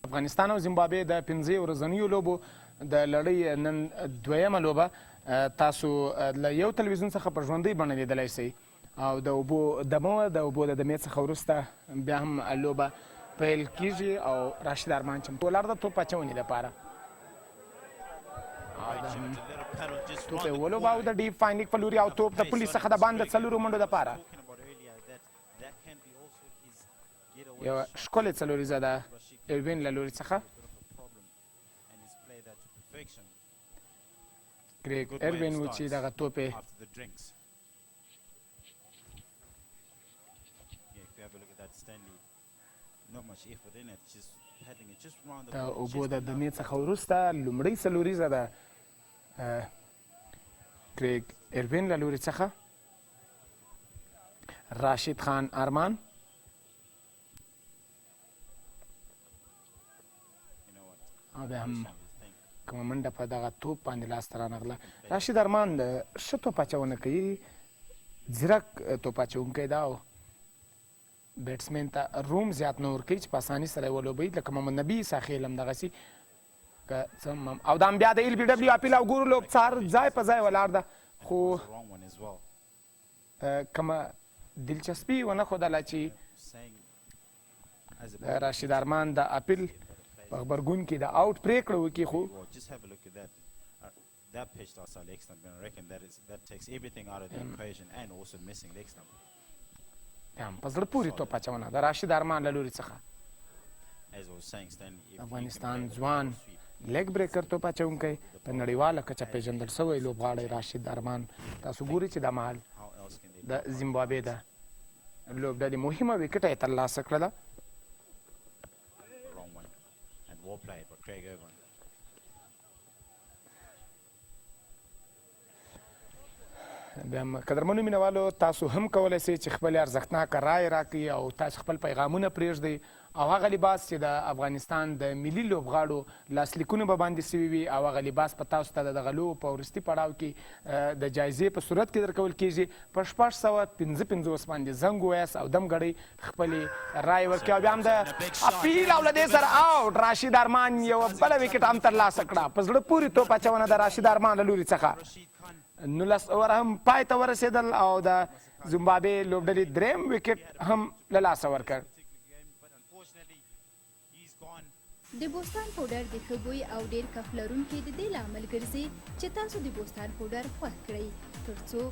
افغانستان او زیمبابوې د 15 ورځنیو لوبو د لړۍ نن دویمه لوبه تاسو له یو تلویزیون څخه په ژوندۍ بڼه لیدلی شئ او د اوبو دمه د اوبو د دمې څخه وروسته بیا هم لوبه پیل کیږي او راشد ارمان چمتو ولاړ ده توپ اچونې لپاره توپ یې ولوباوه د ډیپ فاینلیک په لوري او توپ د پولي څخه د باندې څلورو منډو دپاره یوه ښکلې څلوریزه ده ایروین له لوري څخه کریګ ایروین و چې دغه توپ یې د اوبو د دمې څخه وروسته لومړۍ څلوریزه ده کریګ ایروین له لوري څخه راشد خان ارمان او بیا هم کومه منډه په دغه توپ باندې لاسته رانغله راشد ارمان ښه توپ اچونه کوي ځیرک توپ اچوونکی ده او بیټسمین ته روم زیات نه ورکوي چې په اساني سره یې ولوبوي لکه محمد نبي ساخیل هم دغسې او دا هم بیا د ایل بي ډبلیو اپیل او ګورو لوبڅار ځای په ځای ولاړ ده خو کومه دلچسپي ونه ښودله چې راشد ارمان د اپیل په غبرګون کې د آوټ پرېکړه وکړي خو په زړه پورې توپ اچونه د راشد ارمان له لوري څخه افغانستان ځوان لیګ بریکر توپ اچوونکی په نړیواله کچه پیژندل شوی لوبغاړی راشد ارمان تاسو ګورئ چې دا مهال د زیمبابوې د لوبډلې مهمه وکټه یې ترلاسه کړله بیا هم قدرمنو مینهوالو تاسو هم کولی شئ چې خپلې ارزښتناکه رایې راکړئ او تاسو خپل پیغامونه پرېږدئ او هغه لباس چې د افغانستان د ملي لوبغاړو لاسلیکونه به باندې سوي وي او هغه لباس په تاسو ته د دغه لوبو په وروستي پړاو کې د جایزې په صورت کې درکول کیږي په 655 باندې زنګ ووایاست او دم ګړۍ خپلې رایې ورکړئ او بیا هم د اپیل او له دې سره آوټ راشد ارمان یوه بله وکټ هم ترلاسه کړه په زړه پورې توپ اچونه د راشد ارمان له لوري څخه 19 اوور هم پای ته ورسېدل او د زیمبابوې لوبډلې دریم وکټ هم له لاسه ورکړ د بوستان پوډر د ښه بوی او ډېر کف لرونکي د دې لامل ګرځي چې تاسو د بوستان پوډر خوښ کړئ ترڅو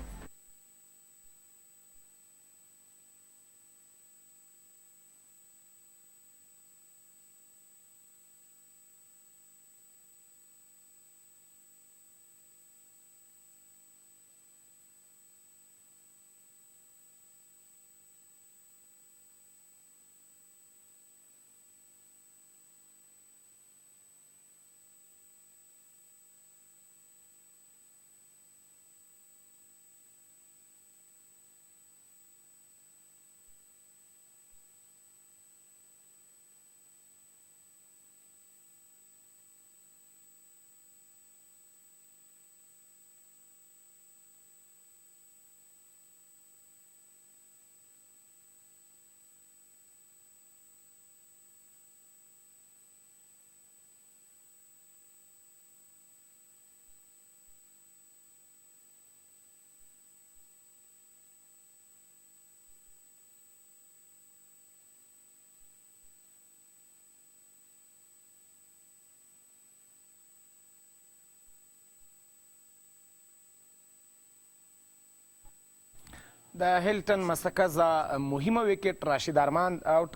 د هیلټن مسکزا مهمه وکټ راشد ارمان آوټ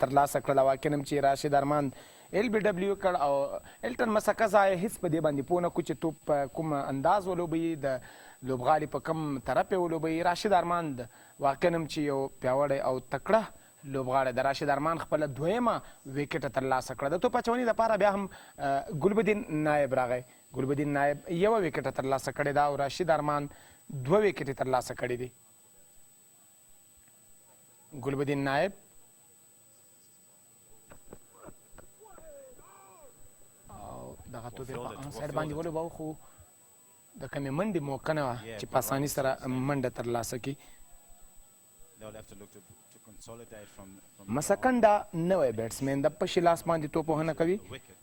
ترلاسه کړله واقعا چې راشد ارمان ال بي ډبلیو کړ او هیلټن مسکزا یې هېڅ په دې باندې پوه نه کړو چې توپ په کوم انداز ولوبوي د لوبغالي په کوم طرف یې ولوبوي راشد ارمان واقعا چې یو پیاوړی او تکړه لوبغاړی د راشد ارمان خپله دویمه وکټه ترلاسه کړه د توپ اچونې دپاره بیا هم ګلبدین نایب راغی ګلبدین نایب یوه وکټه ترلاسه کړې ده او راشد ارمان دوه وکټې ترلاسه کړې دي ګلبدین نایب او دغه توپ یې په آن سایډ باندې ولوباوه خو د کمې منډې موقع نه وه چې په اساني سره منډه ترلاسه کړي مسکنډا نوی بیټسمین د پشي لاس باندې توپ وهنه کوي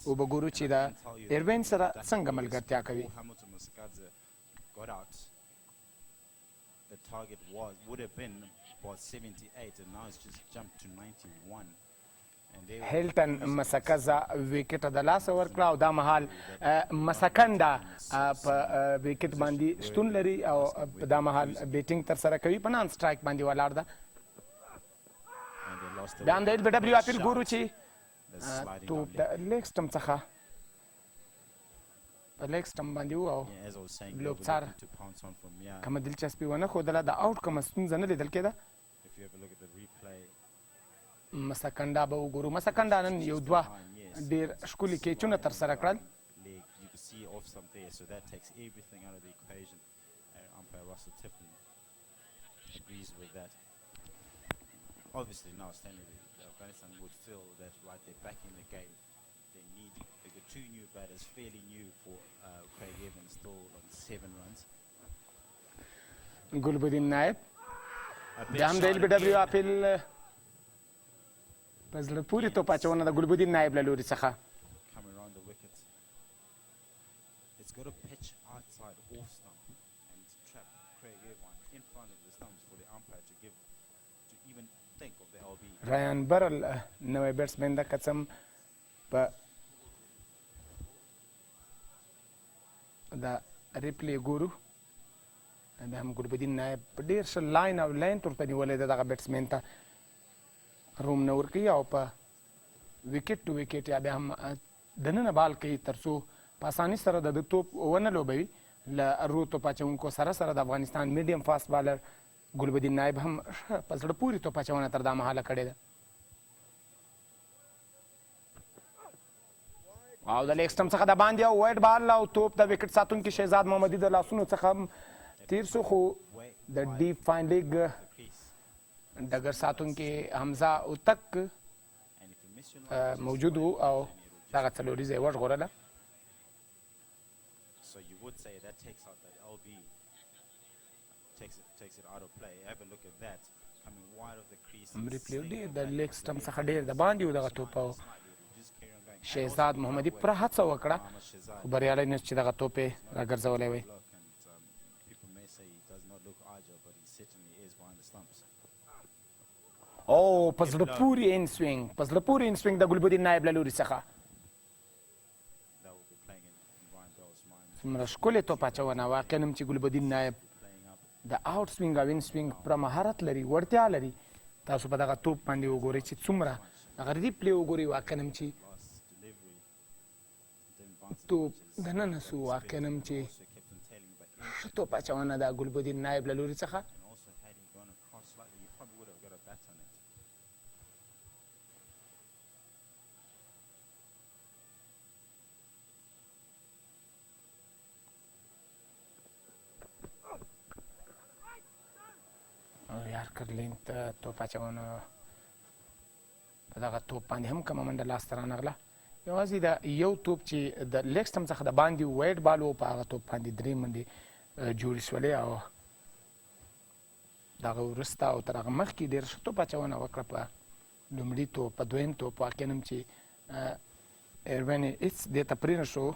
او به ګورو چې د ایروین سره څنګه ملګرتیا کوي The target would have been about 78 and now it's just jumped to 91. هیلټن مسکزا وکټه د لاسه ورکړه او دا مهال مسکنډا په وکټ باندې شتون لري او دا مهال بیټینګ ترسره کوي په نان سټرایک باندې ولاړ ده بیا هم د ال بي ډبلیو اپیل ګورو چې توپ د لیګ سټم څخه په لیګ سټم باندې و او لوبڅار کومه دلچسپي ونه ښودله د آوټ کومه ستونزه نه لیدل کېده مسکنډا به وګورو مسکنډا نن یو دوه ډېر ښکلي کیچونه ترسره کړل Obviously now Afghanistan would feel that right they're back in the game. They got two new batters, fairly new for Craig Evans, still on 7 runs. ګلبدین نایب بیا هم د ال بي ډبلیو اپیل په زړه پورې توپ اچونه د ګلبدین نایب له لوري څخه Coming around the wickets. It's got a pitch outside off stump and trap Craig Evans in front of the stumps for the umpire to even think of the LB. رایان برل نوی بیټسمین د قسم په د ریپلی ګورو بیا هم ګلبدین نایب په ډېر ښه لاین او لین ورته نیولی ده دغه بیټسمین ته روم نه ورکوي او په وکټ ټو وکټ یا بیا هم دننه بال کوي تر څو په اساني سره د توپ ونه لوبوي له رو توپ اچونکو سره سره د افغانستان میډیم فاست بالر ګلبدین نایب هم په زړه پورې توپ اچونه تر دا مهاله کړې ده او د لیګ سټم څخه د باندې یو وایډ بال او توپ د وکټ ساتونکي شهزاد محمدي د لاسونو څخه تیر شو خو د ډیپ فاین لیګ ډګر ساتونکي حمزه اوتک موجود و او دغه څلوریزه یې وژغورله So you would say that takes out that LB, takes it out of play. Have a look at that coming wide of the crease. ریپلی ډېر د لیګ سټم څخه ډېر د باندې و دغه توپ او شهزاد محمدي پوره هڅه وکړه خو بریالی نه چې دغه توپ یې راګرځولی وی People may say he does not look agile, but he certainly is behind the stumps. او په زړه پورې ان سوینګ په زړه پورې ان سوینګ د ګلبدین نایب له لوري څخه That will be playing in Ryan Bell's mind. څومره ښکلې توپ اچونه واقعا هم چې ګلبدین نایب د آوټ سوینګ او ان سوینګ پوره مهارت لري وړتیا لري تاسو په دغه توپ باندې وګورئ چې څومره هغه ریپلی وګورئ واقعا هم چې توپ دننه سو واقعا هم چې ښه توپ اچونه د ګلبدین نایب له لوري څخه And also, had he gone across slightly, you probably would have got a bat on it. یار کرلین ته توپ اچونه په دغه توپ باندې هم کومه منډه لاسته رانغله یوازې د یو توپ چې د لیګ سټم څخه د باندې وایډ بال و په هغه توپ باندې درې منډې جوړې شولې او دغه وروسته او تر هغه مخکې ډېر ښه توپ اچونه وکړه په لومړي توپ په دویم توپ واقعا هم چې ایروین یې هېڅ دې ته پرې نه شو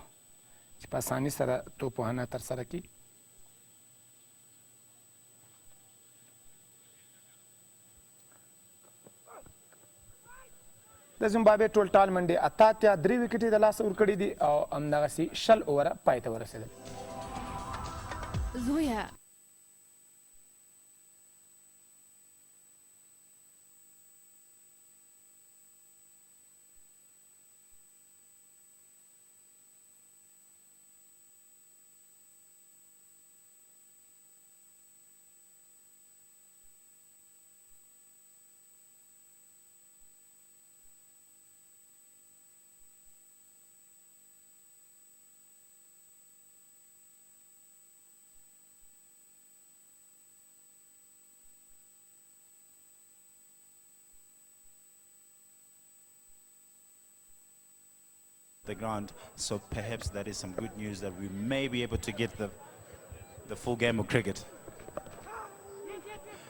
چې په اساني سره توپ وهنه ترسره کړي د زیمبابوې ټول ټال منډې اته اتیا درې وکټې د لاسه ورکړي دي او همدغسې 20 اووره پای ته ورسېدل زویه the ground. So perhaps that is some good news that we may be able to get the full game of cricket.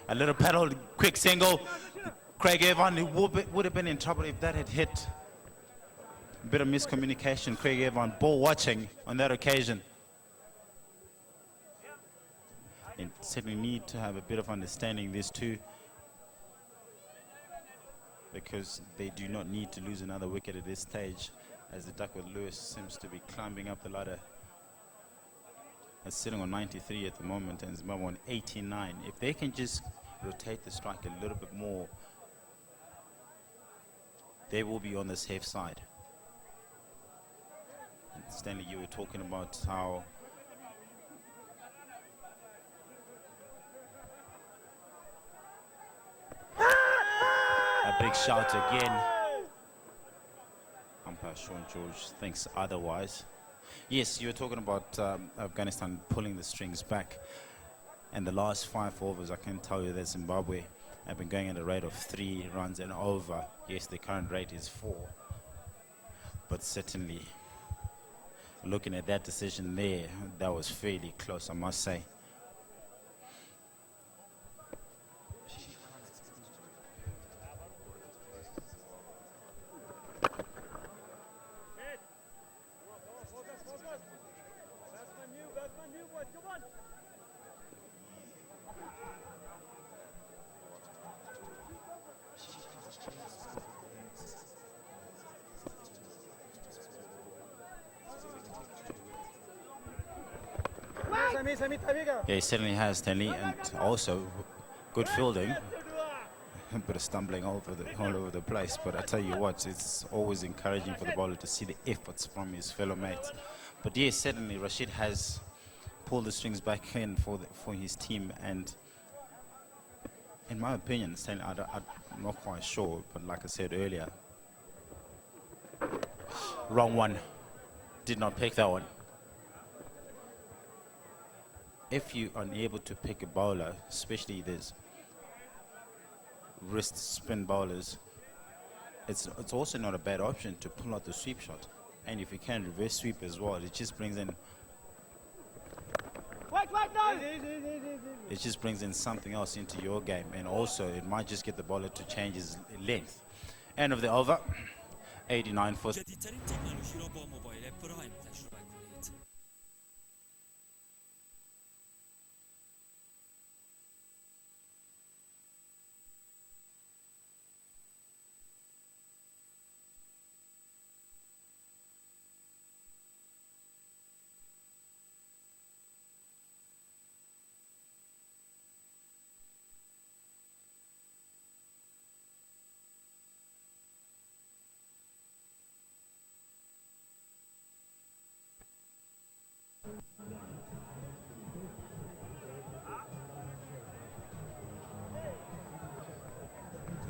A little paddle, quick single. Craig Evan would have been in trouble if that had hit. A bit of miscommunication. Craig Evan, ball watching on that occasion. And certainly need to have a bit of understanding these two, because they do not need to lose another wicket at this stage, as the Duckworth Lewis seems to be climbing up the ladder. It's sitting on 93 at the moment and Zimbabwe on 89. If they can just rotate the strike a little bit more, they will be on the safe side. And Stanley, you were talking about how a big shout again. Umpire Sean George thinks otherwise. Yes, you were talking about Afghanistan pulling the strings back. And the last 5 overs, I can tell you that Zimbabwe have been going at a rate of 3 runs and over. Yes, the current rate is 4. But certainly, looking at that decision there, that was fairly close, I must say. Yeah, he certainly has, Stanley, and also good fielding. A bit of stumbling all over the place, but I tell you what, it's always encouraging for the bowler to see the efforts from his fellow mates. But yes, certainly Rashid has pulled the strings back in for his team, and in my opinion, Stanley, I'm not quite sure, but like I said earlier, wrong one, did not pick that one. If you're unable to pick a bowler, especially these wrist spin bowlers, it's also not a bad option to pull out the sweep shot. And if you can reverse sweep as well, it just brings in something else into your game, and also it might just get the bowler to change his length. End of the over. 89 for جدیدترین تکنولوژی را با موبایل پرایم تجربه کنید.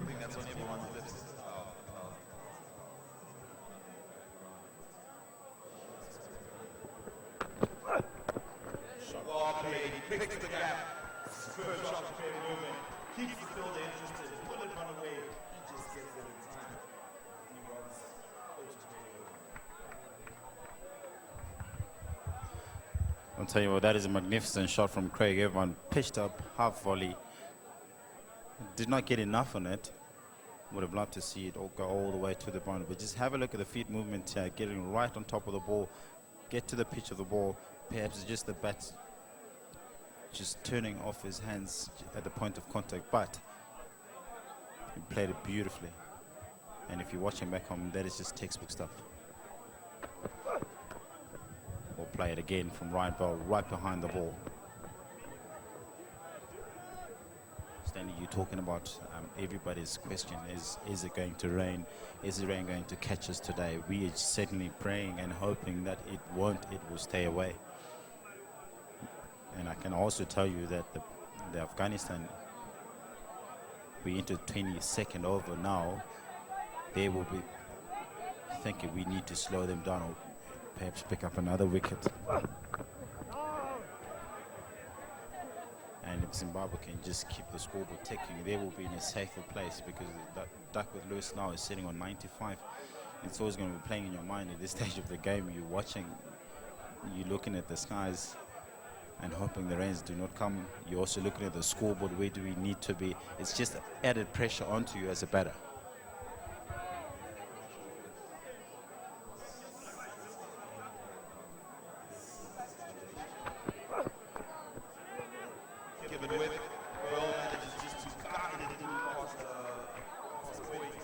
I think that's on everyone's lips. Well played, he picks the gap. First shot, fair movement. Keeps the fielder interested. Will it run away? He just gets it in time. He runs close to the I'll tell you what, that is a magnificent shot from Craig Evan. Pitched up, half volley. Did not get enough on it. Would have loved to see it go all the way to the boundary. But just have a look at the feet movement here, getting right on top of the ball. Get to the pitch of the ball. Perhaps just the bat just turning off his hands at the point of contact. But he played it beautifully. And if you're watching back home, that is just textbook stuff. We'll play it again from Ryan Bell, right behind the ball. Stanley, you're talking about everybody's question is it going to rain? Is the rain going to catch us today? We are certainly praying and hoping that it won't, it will stay away. And I can also tell you that the Afghanistan, we into 22nd over now, they will be thinking we need to slow them down or perhaps pick up another wicket. And if Zimbabwe can just keep the scoreboard ticking, they will be in a safer place, because Duckworth Lewis now is sitting on 95. it's always going to be playing in your mind at this stage of the game. You're watching, you're looking at the skies and hoping the rains do not come. You're also looking at the scoreboard, where do we need to be? It's just added pressure onto you as a batter. Given with well manages just to guide it through past the weight.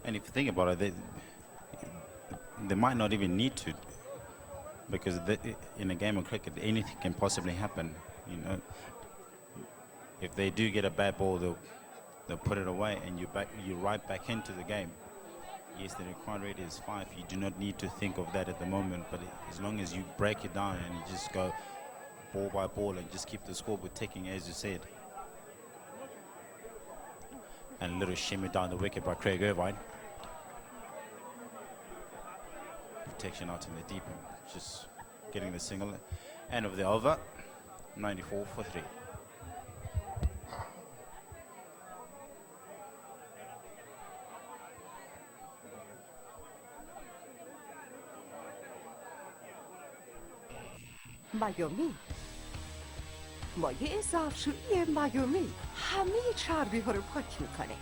And if you think about it, they might not even need to, because in a game of cricket, anything can possibly happen. You know, if they do get a bad ball, they'll put it away, and you're right back into the game. Yes, the required rate is 5. You do not need to think of that at the moment, but as long as you break it down and you just go ball by ball and just keep the scoreboard ticking, as you said. And a little shimmy down the wicket by Craig Irvine. Protection out in the deep, just getting the single. End of the over, 94 for 3. میامی مایع ظرفشویی میامی همه چربی ها رو پاک میکنه.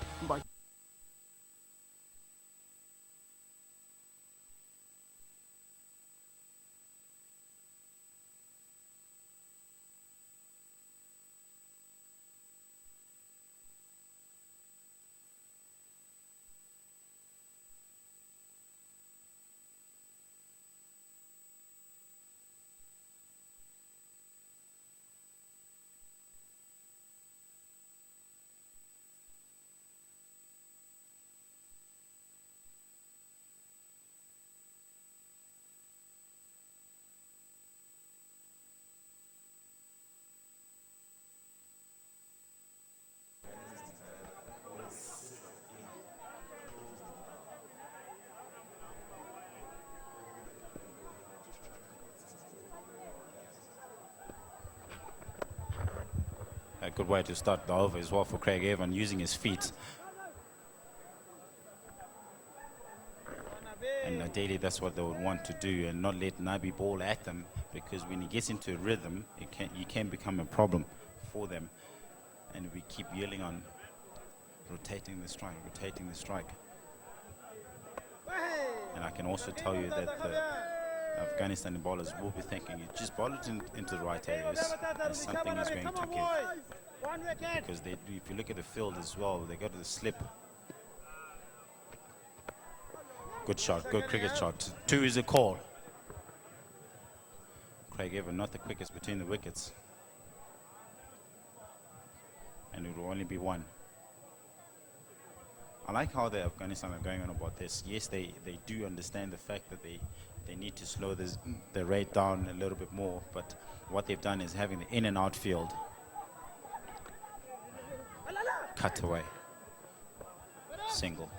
A good way to start the over as well for Craig Evan, using his feet. And ideally that's what they would want to do, and not let Nabi ball at them, because when he gets into a rhythm, you can become a problem for them. And we keep yelling on rotating the strike. And I can also tell you that the Afghanistani bowlers will be thinking, you just bowl it into the right areas and something is going to give. Because if you look at the field as well, they go to the slip. Good shot, good cricket shot. 2 is a call. Craig Evan not the quickest between the wickets. And it will only be 1. I like how the Afghanistan are going on about this. Yes, they do understand the fact that they need to slow the rate down a little bit more, but what they've done is having the in and out field cut away. Single.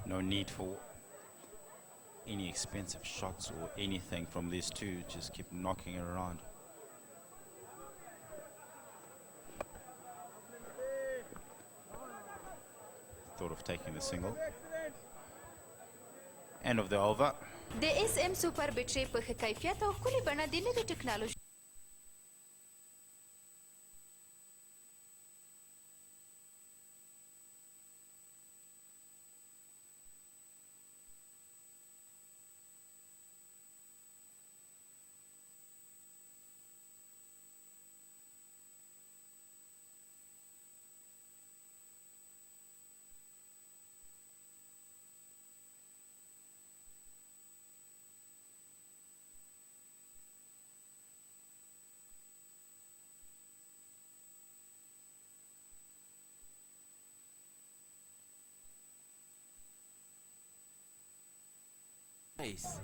No need for any expensive shots or anything from these two. Just keep knocking it around. Thought of taking the single. End of the over. د اس ام سوپر بیټري په ښه کیفیت او ښکلي بڼه د نوې ټکنالوژي Nice.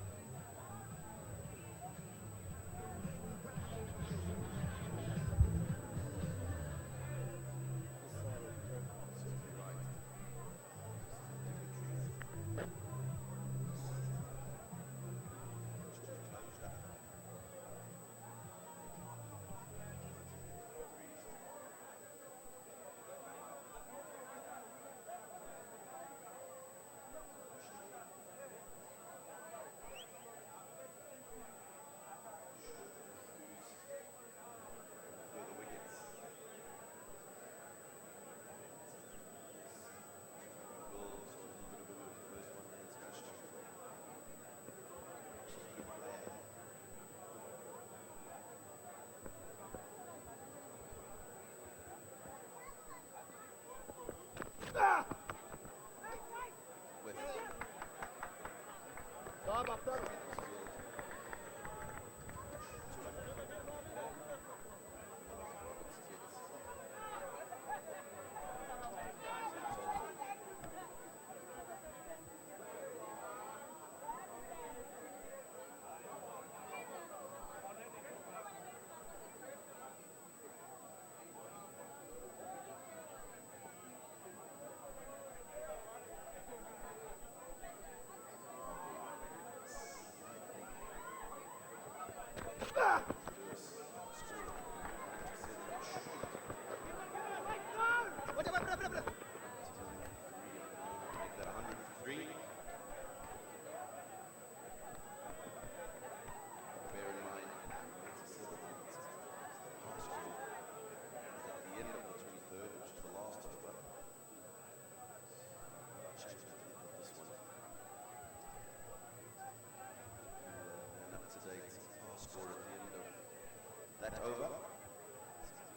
That over.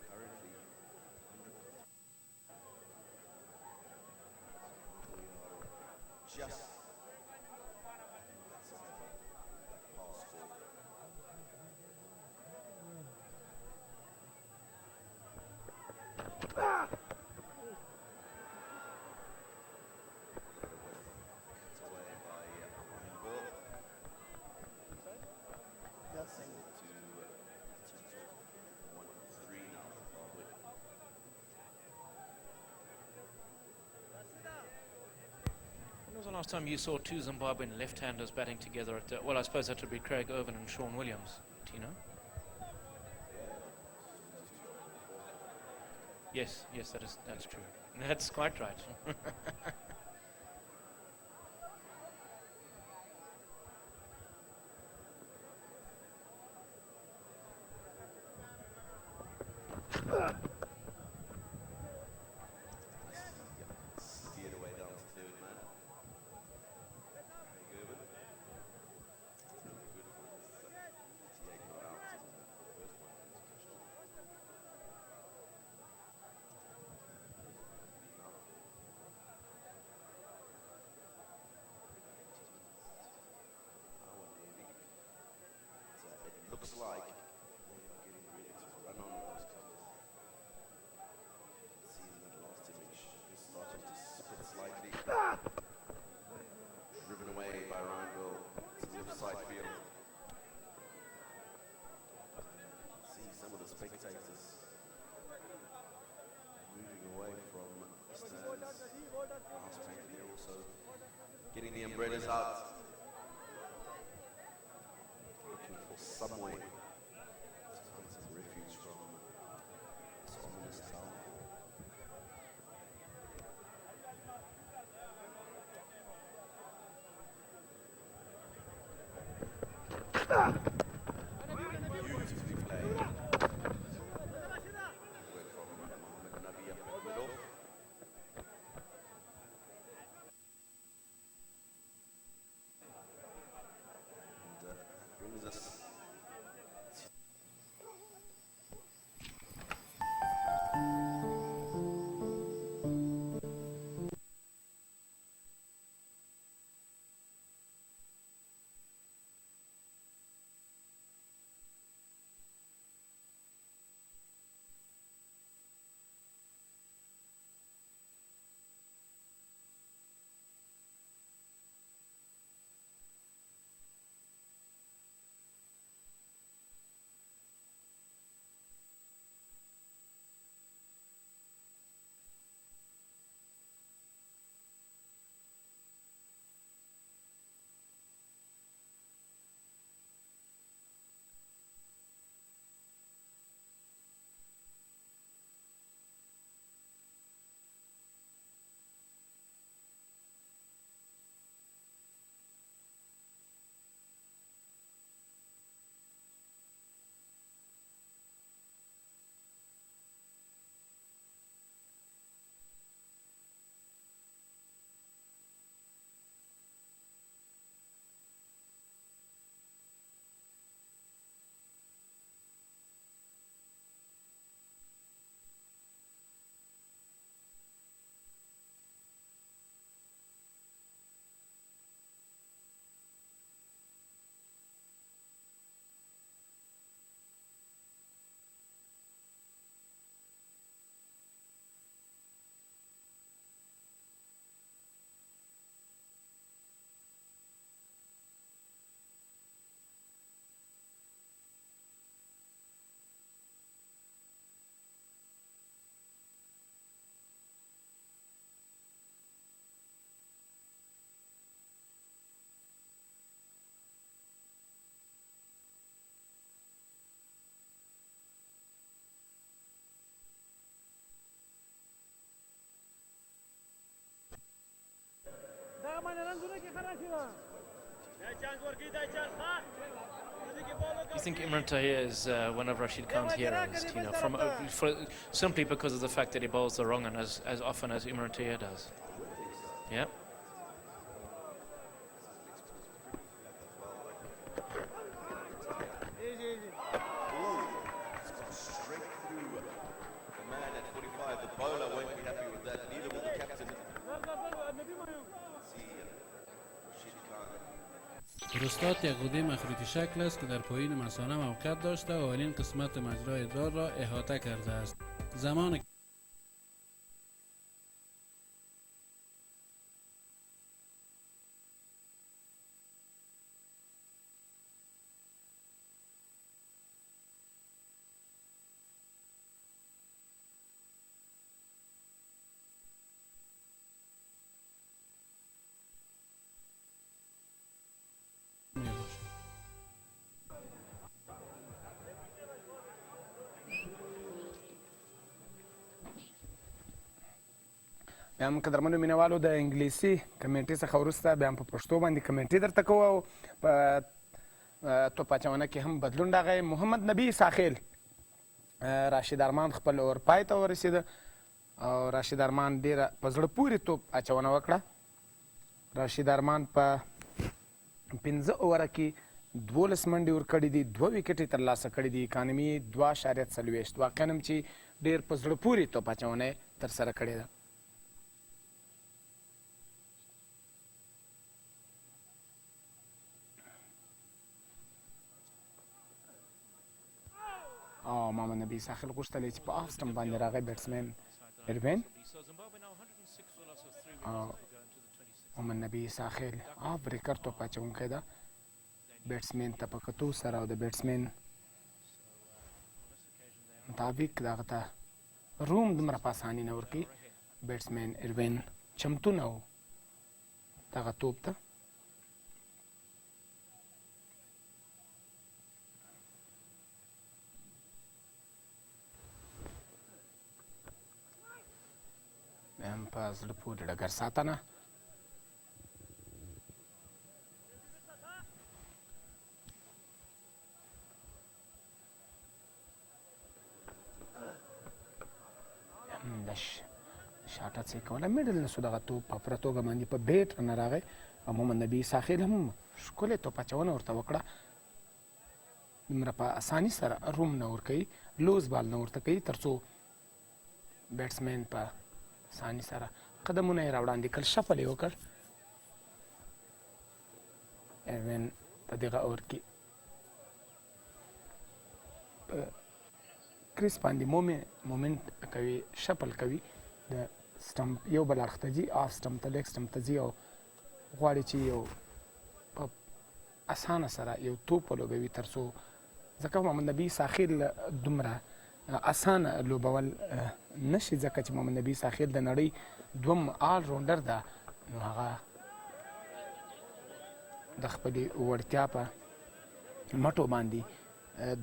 Currently, we are just pass score. Cut away by Ryan Bill. Passing to 1-3 now, Zimbabwe. When was the last time you saw two Zimbabwean left-handers batting together at well, I suppose that would be Craig Irvin and Sean Williams. Do you know? Yes, that's true. That's quite right. Steered away down to third man. Craig Irvin. Really good for his 58 not out in the first one international. It looks like they are getting ready to run on those covers. See in that last image, is starting to split slightly. Driven away by Ryan Bill to the other side field. See some of the spectators moving away from the stands. Last bank there also getting the umbrellas out. Looking for some way to find some refuge from this ominous town. Beautifully played. Work from Mohamed Nabi up at middle. And brings us You think Imran Tahir is one of Rashid Khan's heroes, Tino, simply because of the fact that he bowls the wrong and as often as Imran Tahir does? Yeah. پروستات یک غده مخروطی شکل است که در پایین مثانه موقعیت داشته و اولین قسمت مجرای ادرار را احاطه کرده است. زمان بیا هم قدرمنو مینوالو د انګلیسي کمنټي څخه وروسته بیا هم په پښتو باندې کمنټي درته کوو او په توپ اچونه کې هم بدلون راغی. محمد نبي ساخیل راشد ارمان خپل اور پای ته ورسېده او راشد ارمان ډېره په زړه پورې توپ اچونه وکړه. راشد ارمان په 15 اووره کې 12 منډې ورکړي دي، 2 وکټې ترلاسه کړي دي، اکانمي 2.40. واقعا هم چې ډېر په زړه پورې توپ اچونه یې ترسره کړې ده. او محمد نبي ساخل غوښتل چې په آف سټمپ باندې راغی بیټسمین اروین او محمد نبي ساخل آف بریکر توپ اچونکی ده بیټسمین ته په کتو سره او د بیټسمین مطابق دغه ته روم دومره په اساني نه ورکوي. بیټسمین اروین چمتو نه و دغه توپ ته. هم په زړه پورې ډګر ساتنه لږ شاټه څه یې کوله میډل نه سو دغه توپ په پوره توګه باندې په بیټ رانه راغی او محمد نبي ساخیل هم ښکلې توپ اچونه ورته وکړه. دومره په اساني سره روم نه ورکوي، لوز بال نه ورته کوي تر څو بیټسمین په اساني سره قدمونه یې راوړاندې کړل. شفل یې وکړ. ایون په دغه اور کې په کریس باندې مومنټ کوي، شفل کوي، د سټمپ یو بل اړخ ته ځي، آف سټمپ ته، لیګ سټمپ ته ځي او غواړي چې یو په اسانه سره یو توپ ولوبوي تر څو ځکه محمد نبي ساخیل دومره اسانه لوبول نشي ځکه چې محمد نبي ساخیل د نړۍ دوم آل راونډر ده نو هغه د خپلې وړتیا په مټو باندې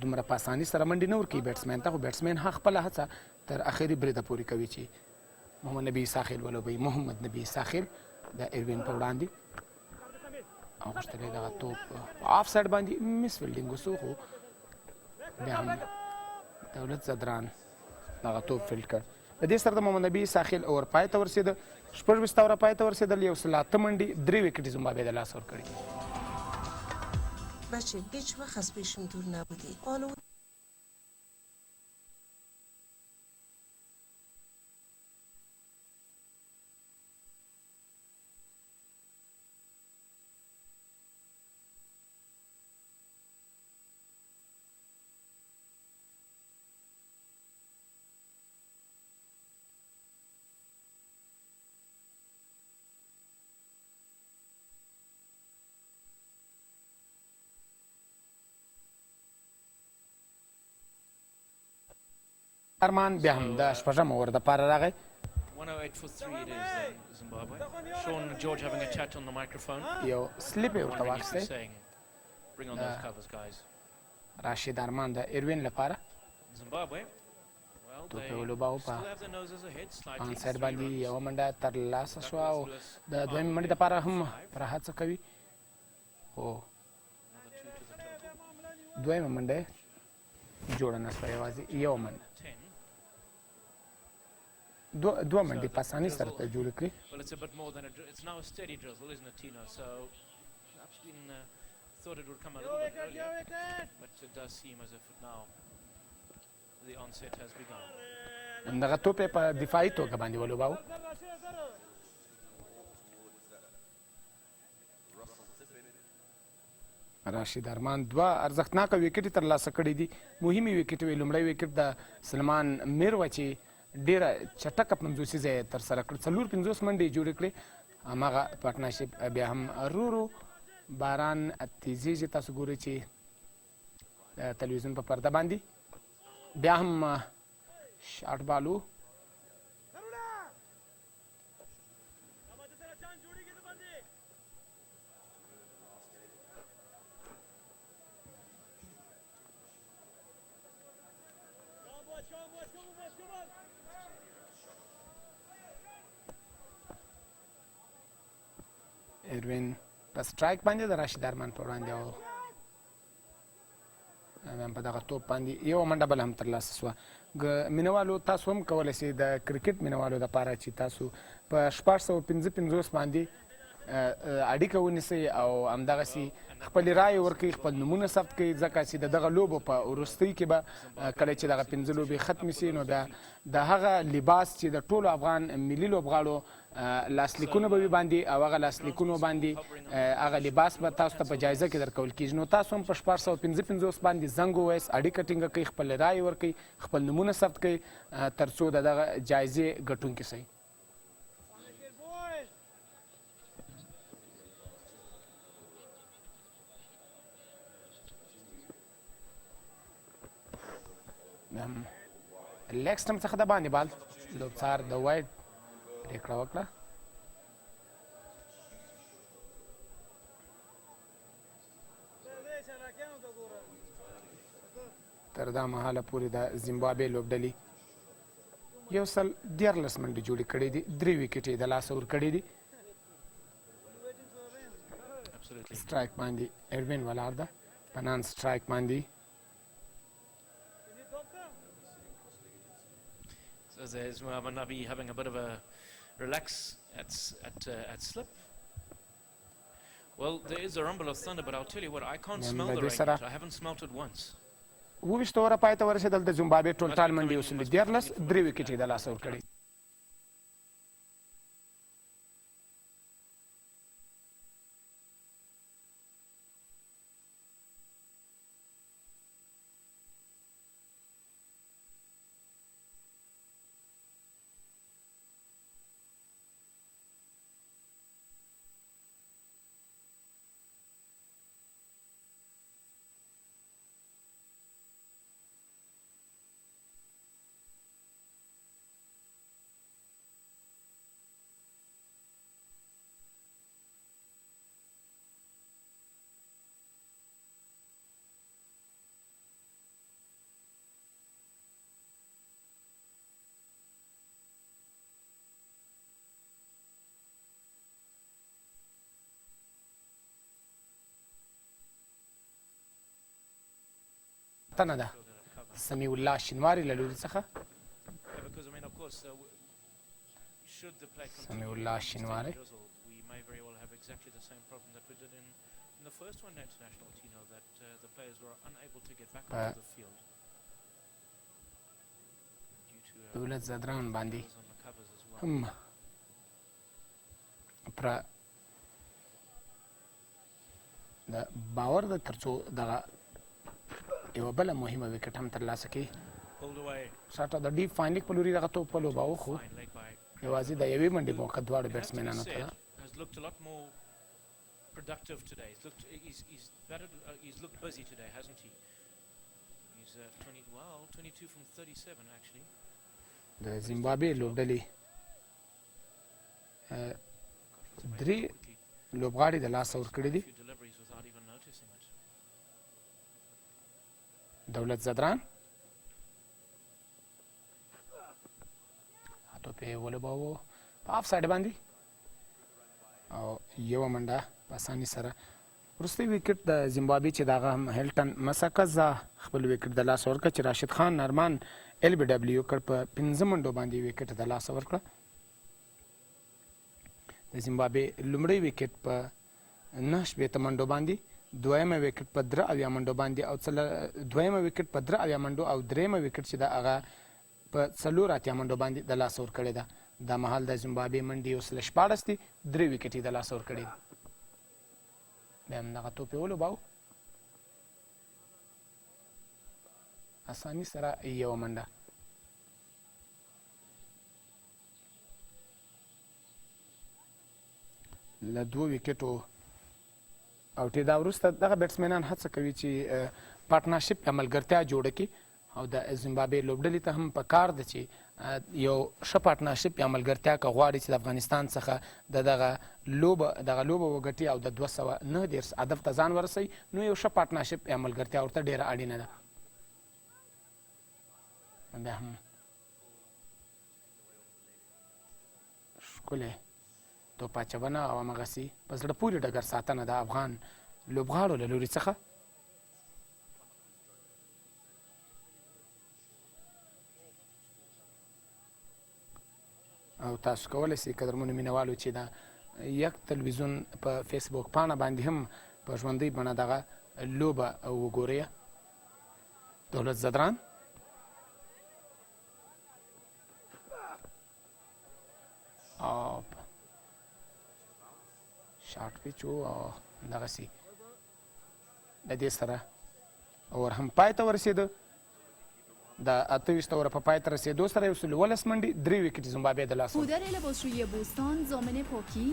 دومره په اساني سره منډې نه ورکوي بیټسمین ته، خو بیټسمین هغه خپله هڅه تر اخري بریده پورې کوي چې محمد نبي ساخیل ولوبوي. محمد نبي ساخیل د ایروین په وړاندې او غوښتل یې دغه توپ په آف سایډ باندې مس فیلډینګ وسو خو بیا هم دولت زدران دغه توپ فیلډ کړ. د دې سره د محمد نبي ساخیل اور پای ته ورسېده، 26 اوره پای ته ورسېدل، 108 منډې، 3 وکټې زیمبابوې د لاس ورکړي. بچه هیچ وقت از پیشم دور نبودی. حالا ارمان بیا هم د شپږم اور دپاره راغی. 108 for 3 it is then, Zimbabwe. Sean and George having a chat on the microphone. یو سلیپ یې ورته Wondering if he's واخیستی saying, bring on those covers, guys. راشد ارمان د ایروین لپاره. Zimbabwe, well, توپ they یې ولوباوه still په have their noses ahead slightly. آن ساید 3 باندې runs. یوه منډه ترلاسه That شوه او was Lewis د دویمې Palmer منډې there دپاره for هم 5. پوره هڅه کوي خو Another 2 to the total. دویمه منډه یې جوړه نه شوه یوازې یوه منډه 10. دوه منډې په اسانۍ سره ته جوړې کړې Well, it's a bit more than it's now a steady drizzle, isn't it, Tino? So perhaps been thought it would come a little bit earlier, but it does seem as if now the onset has begun. همدغه توپ یې په دفاعي توګه باندې ولوباوه راشد ارمان دوه ارزښتناکه ویکټې ترلاسه کړي دي مهمې ویکټې وې لومړی ویکټ د سلمان میر وه چې ډېره چټکه پنځوسیزه یې ترسره کړ 450 منډې یې جوړې کړې هماغه پارټنرشپ بیا هم ورو ورو باران تیزیږي تاسو ګورئ چې د تلویزیون په پرده باندې بیا هم شاټ بالو اروین په سټرایک باندې د راشد ارمان په وړاندې او هم په دغه توپ باندې یوه منډه بله هم ترلاسه سوه مینهوالو تاسو هم کولی شئ د کرکټ مینهوالو دپاره چې تاسو په 655 باندې اړیکه ونیسئ او همدغسې خپلې رایې ورکوئ خپل نومونه ثبت کړئ ځکه چې د دغه لوبو په وروستۍ کې به کله چې دغه 5 لوبې ختمې شي نو بیا د هغه لباس چې د ټولو افغان ملي لوبغاړو لاسلیکونه به وي باندې او هغه لاسلیکونو باندې هغه لباس به تاسو ته په جایزه کې درکول کېږي نو تاسو هم په 655 باندې زنګ ووایاست اړیکه ټینګه کړئ خپل رایې ورکوئ خپل نومونه ثبت کړئ تر څو د دغه جایزې ګټونکي شئ لیګ سټمپ څخه د باندې بال لوبڅار د وایډ پرېکړه وکړه تر دا مهاله پورې د زیمبابوې لوبډلې 114 منډې جوړې کړې دي 3 ویکټې د لاسه ورکړې دي سټرایک باندې اروین ولاړ ده په نان سټرایک باندې So there's Muhammad Nabi having a bit of a relax at slip. Well, there is a rumble of thunder, but I'll tell you what, I can't smell the rain yet. I haven't smelt it once. وویشت اوره پای ته ورسېدل د زیمبابوې ټول ټال منډې 14 3 ویکټې د لاسه ورکړې تنه ده سمیع الله شینواري له لوري څخه Because, I mean, of course, should the play continue سمیع الله شینواري we may very well have exactly the same problem that we did in the first one international, you know, that the players were unable to get back onto the field due to دولت زدران باندې on the covers as well. هم پر د باور د ترڅو دغه یوه بله مهمه ویکټ هم ترلاسه کړي Pulled away. شاته د ډیپ فاین لیګ په لوري دغه توپ ولوباوه خو Fine leg by یوازې د یوې منډې موقع دواړو It has to be بیټسمینانو ته ده said, has looked a lot more productive today. He's looked busy today, hasn't he? He's 22 from 37 actually. د زیمبابوې لوبډلې درې لوبغاړي د لاسه ورکړي دي Few deliveries without even noticing it. دولت زدران توپ یې ولوباوه په آف سایډ باندې او یوه منډه په اساني سره وروستی وکټ د زیمبابوې چې د هغه هم هیلټن مسکزا خپل وکټ د لاسه ورکړه چې راشد خان نرمان ایل بي ډبلیو کړ په 5 منډو باندې وکټ د لاسه ورکړه د زیمبابوې لومړی وکټ په 9 شپېته منډو باندې دویمه وکټ په 83 منډو باندې او دویمه وکټ په 83 منډو او دریمه وکټ چې د هغه په 84 منډو باندې د لاسه ورکړې ده دا مهال د زیمبابوې منډې 114 دي 3 وکټ یې د لاسه ورکړې دي بیا هم دغه توپ یې ولوباو اساني سره یوه منډه له 2 وکټو اوټې دا وروسته دغه بیټسمینان هڅه کوي چې پارټنرشپ یا ملګرتیا جوړه کړي او د زیمبابوې لوبډلې ته هم پکار ده چې یو ښه پارټنرشپ یا ملګرتیا که غواړي چې د افغانستان څخه دغه لوبه وګټي او د 209 هدف ته ځان ورسوي نو یو ښه پارټنرشپ یا ملګرتیا ورته ډیره اړینه ده بیا هم ښکلې توپ اچونه او همغسې په زړه پورې ډګر ساتنه د افغان لوبغاړو له لوري څخه او تاسو کولی شئ قدرمنو مینهوالو چې د یک تلویزیون په فیسبوک پاڼه باندې هم په ژوندۍ بڼه دغه لوبه وګورئ دولت زدران او شارټ پیچ و او دغسې د دې سره اور هم پای ته ورسېده د 28 اوور په پای ته رسېدو سره 119 منډې 3 وکټ زیمبابوې د لاسه پودر لباسشویی بوستان ضامن پاکی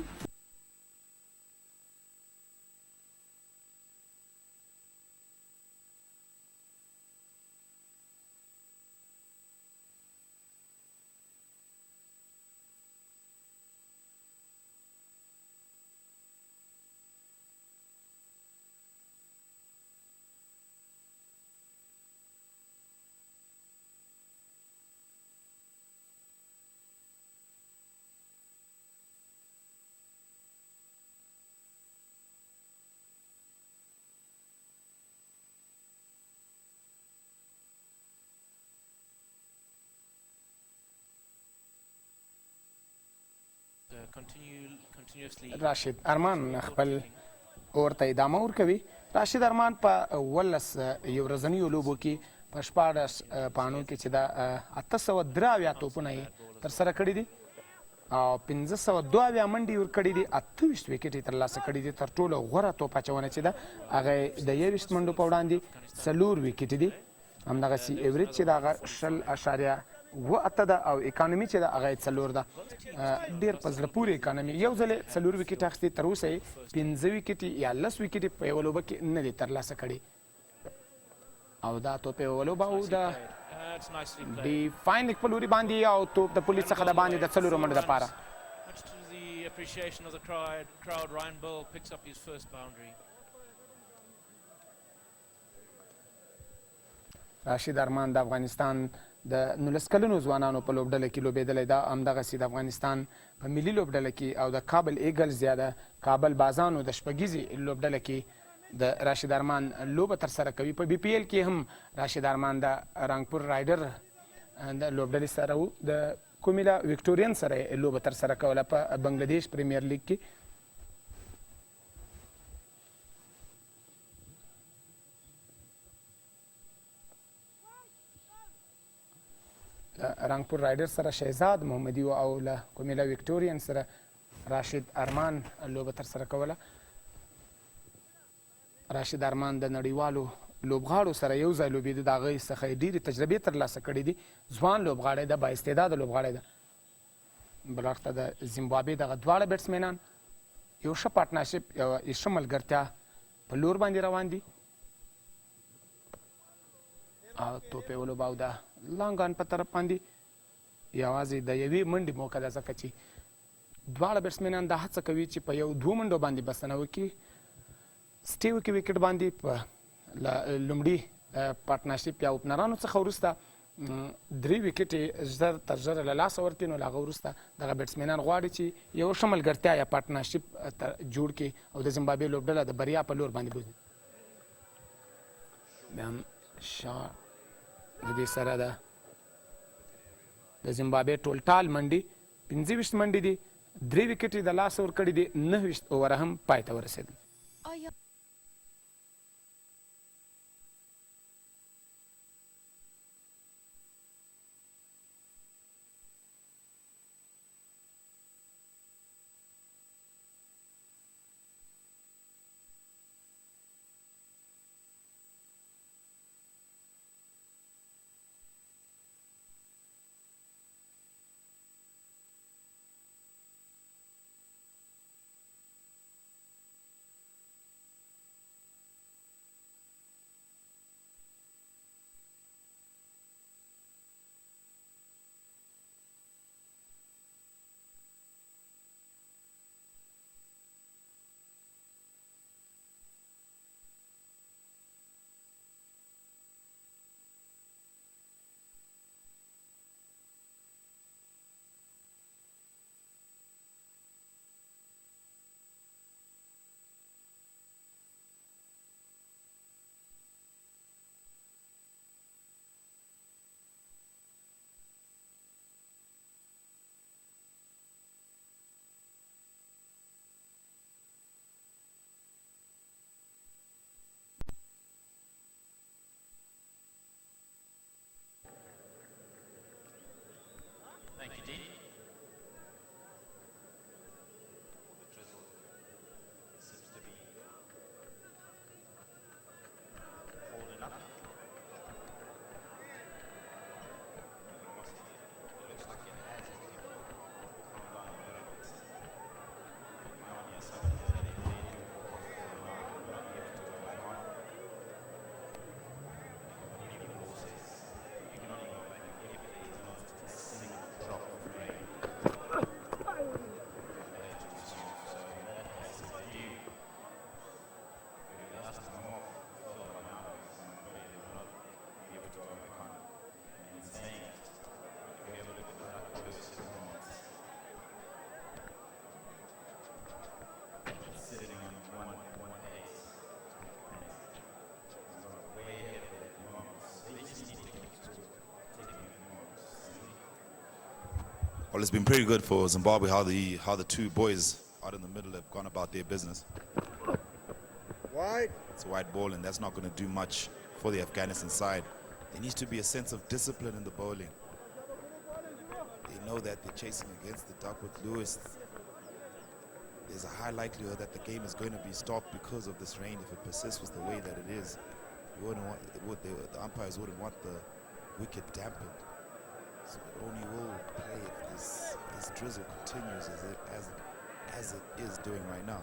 راشد ارمان خپل اور ته ادامه ورکوي راشد ارمان په 11 یو ورځنیو لوبو کې په 14 پاڼو کې چې د 883 توپونه یې ترسره کړي دي او 522 منډې ورکړي دي 28 وکټ یې ترلاسه کړي دي تر ټولو غوره توپ اچونه چې ده هغه د 21 منډو په وړاندې 4 وکټ دي همدغسې ایوریج چې د هغه 0.8 ده او اکانومي چې ده هغه یې 4 ده ډېر په زړه پورې اکانومي یو ځل یې 4 وکټ اخیستي تر اوسه یې 15 وکټ یا 10 وکټ په یوه لوبه کې نه دي ترلاسه کړي او دا توپ یې ولوباو د ډیفاین لیګ په لوري باندې او توپ د پولیس څخه د باندې د 4 منډو دپاره راشد ارمان د افغانستان د 19 کلنو ځوانانو په لوبډله کې لوبېدلی دا همدغسې د افغانستان په ملي لوبډله کې او د کابل ایګلز یا د کابل بازانو د شپږیزې لوبډله کې د راشد ارمان لوبه ترسره کوي په بي پی ایل کې هم راشد ارمان د رنګپور رایډر د لوبډلې سره و د کومیلا وکټورین سره یې لوبه ترسره کوله په بنګلادیش پریمیر لیګ کې رنګپور رایډر سره شهزاد محمدي او له کومیلا وکټورین سره راشد ارمان لوبه ترسره کوله راشد ارمان د نړیوالو لوبغاړو سره یو ځای لوبېده د هغې څخه یې ډېرې تجربې ترلاسه کړي دي ځوان لوبغاړی ده بااستعداده لوبغاړی ده بل اړخ ته د زیمبابوې دغه دواړه بیټسمینان یو ښه پارټنرشپ یوه ښه ملګرتیا په لور باندې روان دي او توپ یې ولوباو د لانګان په طرف باندې یوازې د یوې منډې موقع ده ځکه چې دواړه بیټسمینان دا هڅه کوي چې په یو 2 منډو باندې بسنه وکړي سټیو کې وکټ باندې په لومړي پارټنرشپ یا اوپنرانو څخه وروسته درې وکټې زر تر زره له لاسه ورتې نو له هغه وروسته دغه بیټسمینان غواړي چې یو ښه ملګرتیا یا پارټنرشپ جوړ کړي او د زمبابوې لوبډله د بریا په لور باندې بوځي. بیا هم شا د دې سره د زمبابوې ټولټال منډې 25 منډې دي، 3 وکټې د لاسه ورکړي دي، 29 اووره هم پای ته ورسېدل. آیا Thank you, Dean. The drizzle seems to be holding up. It looks like it has calmed down a little bit. Well, it's been pretty good for Zimbabwe how the two boys out in the middle have gone about their business. Wide. It's a wide ball, and that's not going to do much for the Afghanistan side. There needs to be a sense of discipline in the bowling. They know that they're chasing against the duck with Lewis. There's a high likelihood that the game is going to be stopped because of this rain if it persists with the way that it is. You wouldn't want, the umpires wouldn't want the wicket dampened. So it only will play if this drizzle continues as it is doing right now.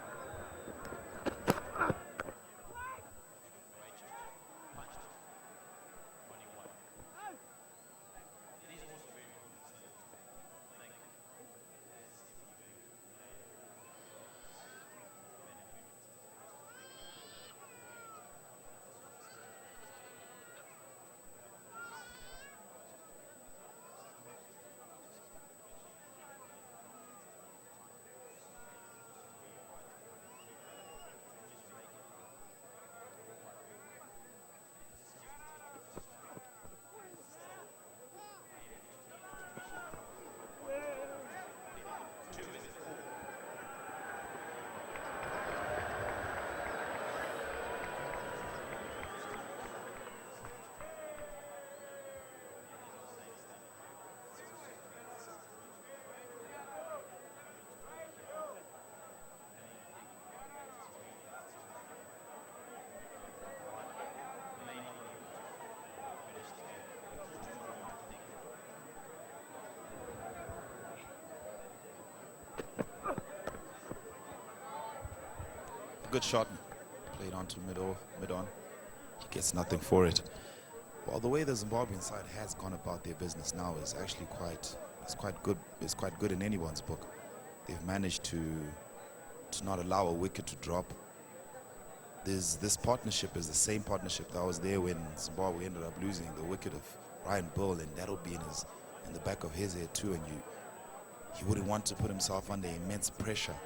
Good shot, played on to mid-on. He gets nothing for it. Well, the way the Zimbabwean side has gone about their business now is actually quite good. It's quite good in anyone's book. They've managed to not allow a wicket to drop. This partnership is the same partnership that was there when Zimbabwe ended up losing the wicket of try and bowl, and that'll be in the back of his head too, and he wouldn't want to put himself under immense pressure.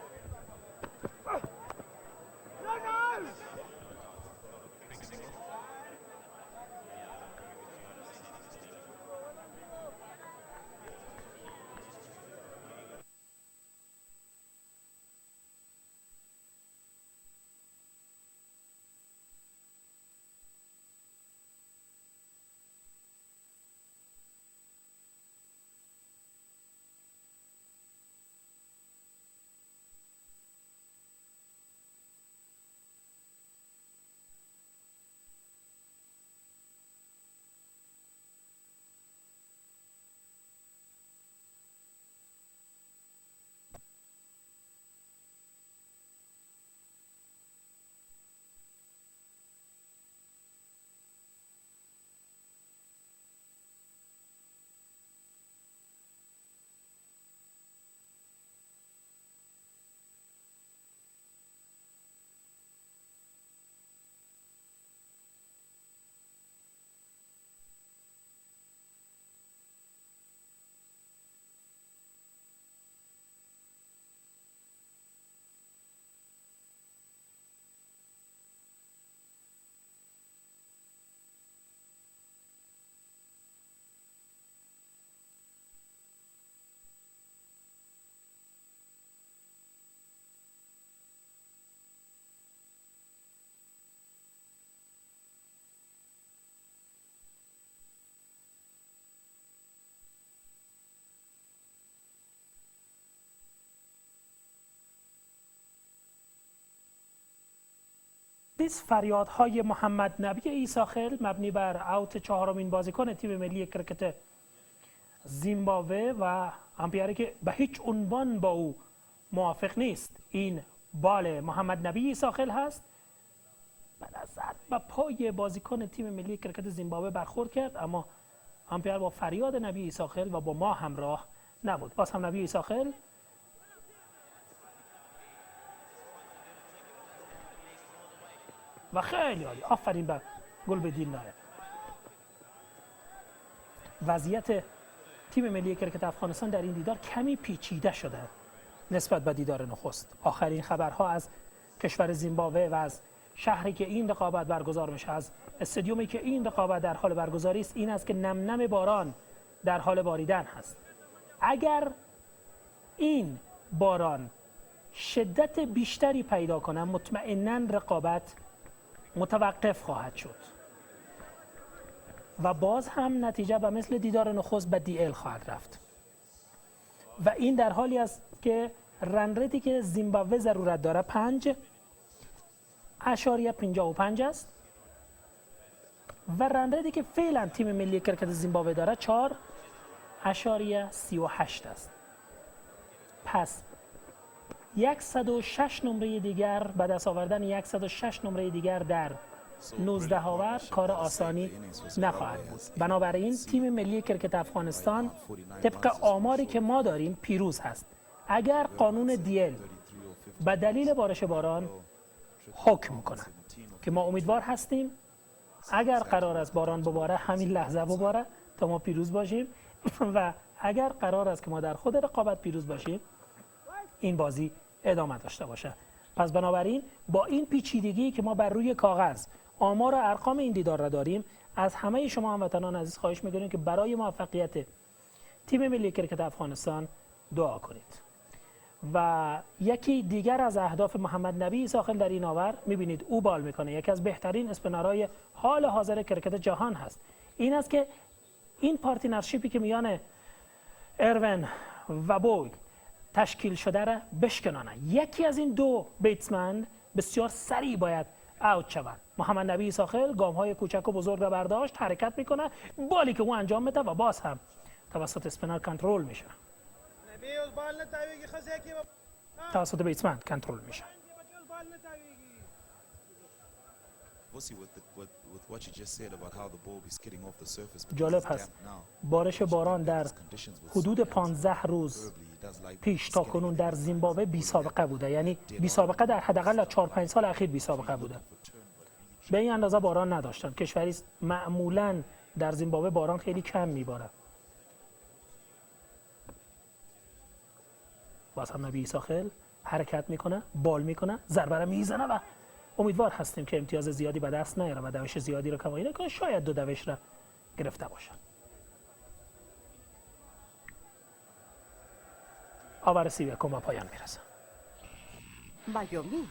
فریادهای محمد نبی عیساخیل مبنی بر اوت چهارمین بازیکن تیم ملی کرکت زیمبابوه و امپیری که به هیچ عنوان با او موافق نیست. این بال محمد نبی عیساخیل هست. بعد از ضربه به پای بازیکن تیم ملی کرکت زیمبابوه برخورد کرد، اما امپیر با فریاد نبی عیساخیل و با ما همراه نبود. باز هم نبی عیساخیل و خیلی عالی، آفرین به گل بدین نایب. وضعیت تیم ملی کرکت افغانستان در این دیدار کمی پیچیده شده نسبت به دیدار نخست. آخرین خبرها از کشور زیمبابوه و از شهری که این رقابت برگزار میشه، از استادیومی که این رقابت در حال برگزاری است، این است که نم نم باران در حال باریدن هست. اگر این باران شدت بیشتری پیدا کنه، مطمئناً رقابت متوقف خواهد شد و باز هم نتیجه به مثل دیدار نخست به دی ال خواهد رفت و این در حالی است که رن ریتی که زیمبابوه ضرورت داره 5.55 است و رن ریتی که فعلا تیم ملی کرکت زیمبابوه داره 4.38 است. پس 106 نمره دیگر به دست آوردن 106 نمره دیگر در 19 آور کار آسانی نخواهد بود. بنابراین تیم ملی کرکت افغانستان طبق آماری که ما داریم پیروز هست. اگر قانون دیل به دلیل بارش باران حکم کنه که ما امیدوار هستیم، اگر قرار است باران بباره همین لحظه بباره تا ما پیروز باشیم و اگر قرار است که ما در خود رقابت پیروز باشیم این بازی ادامه داشته باشه. پس بنابراین با این پیچیدگی که ما بر روی کاغذ آمار و ارقام این دیدار را داریم، از همه شما هموطنان عزیز خواهش می‌کنیم که برای موفقیت تیم ملی کرکت افغانستان دعا کنید. و یکی دیگر از اهداف محمد نبی عیساخیل در این آور، می‌بینید او بال میکنه، یکی از بهترین اسپینرهای حال حاضر کرکت جهان هست. این است که این پارتنرشیپی که میان اروین و بوی تشکیل شده را بشکنانه. یکی از این دو بیتسمن بسیار سریع باید اوت شوند. محمد نبی عیساخیل گام‌های کوچک و بزرگ را برداشت، حرکت میکنه، بالی که او انجام میده و باز هم توسط اسپینر کنترل میشه. توسط بیتسمن کنترل میشه. جالب هست بارش باران در حدود 15 روز پیش تا کنون در زیمبابوه بی سابقه بوده، یعنی بی سابقه در حداقل 4-5 سال اخیر بی سابقه بوده. به این اندازه باران نداشتن. کشوری معمولاً در زیمبابوه باران خیلی کم میباره. باز هم نبی ساخل حرکت میکنه، بال میکنه، ضربه رو میزنه و امیدوار هستیم که امتیاز زیادی به دست نیاره و دوش زیادی رو کمایی نکنه. شاید 2 دوش را گرفته باشه. آور 31 به پایان میرسه. میامی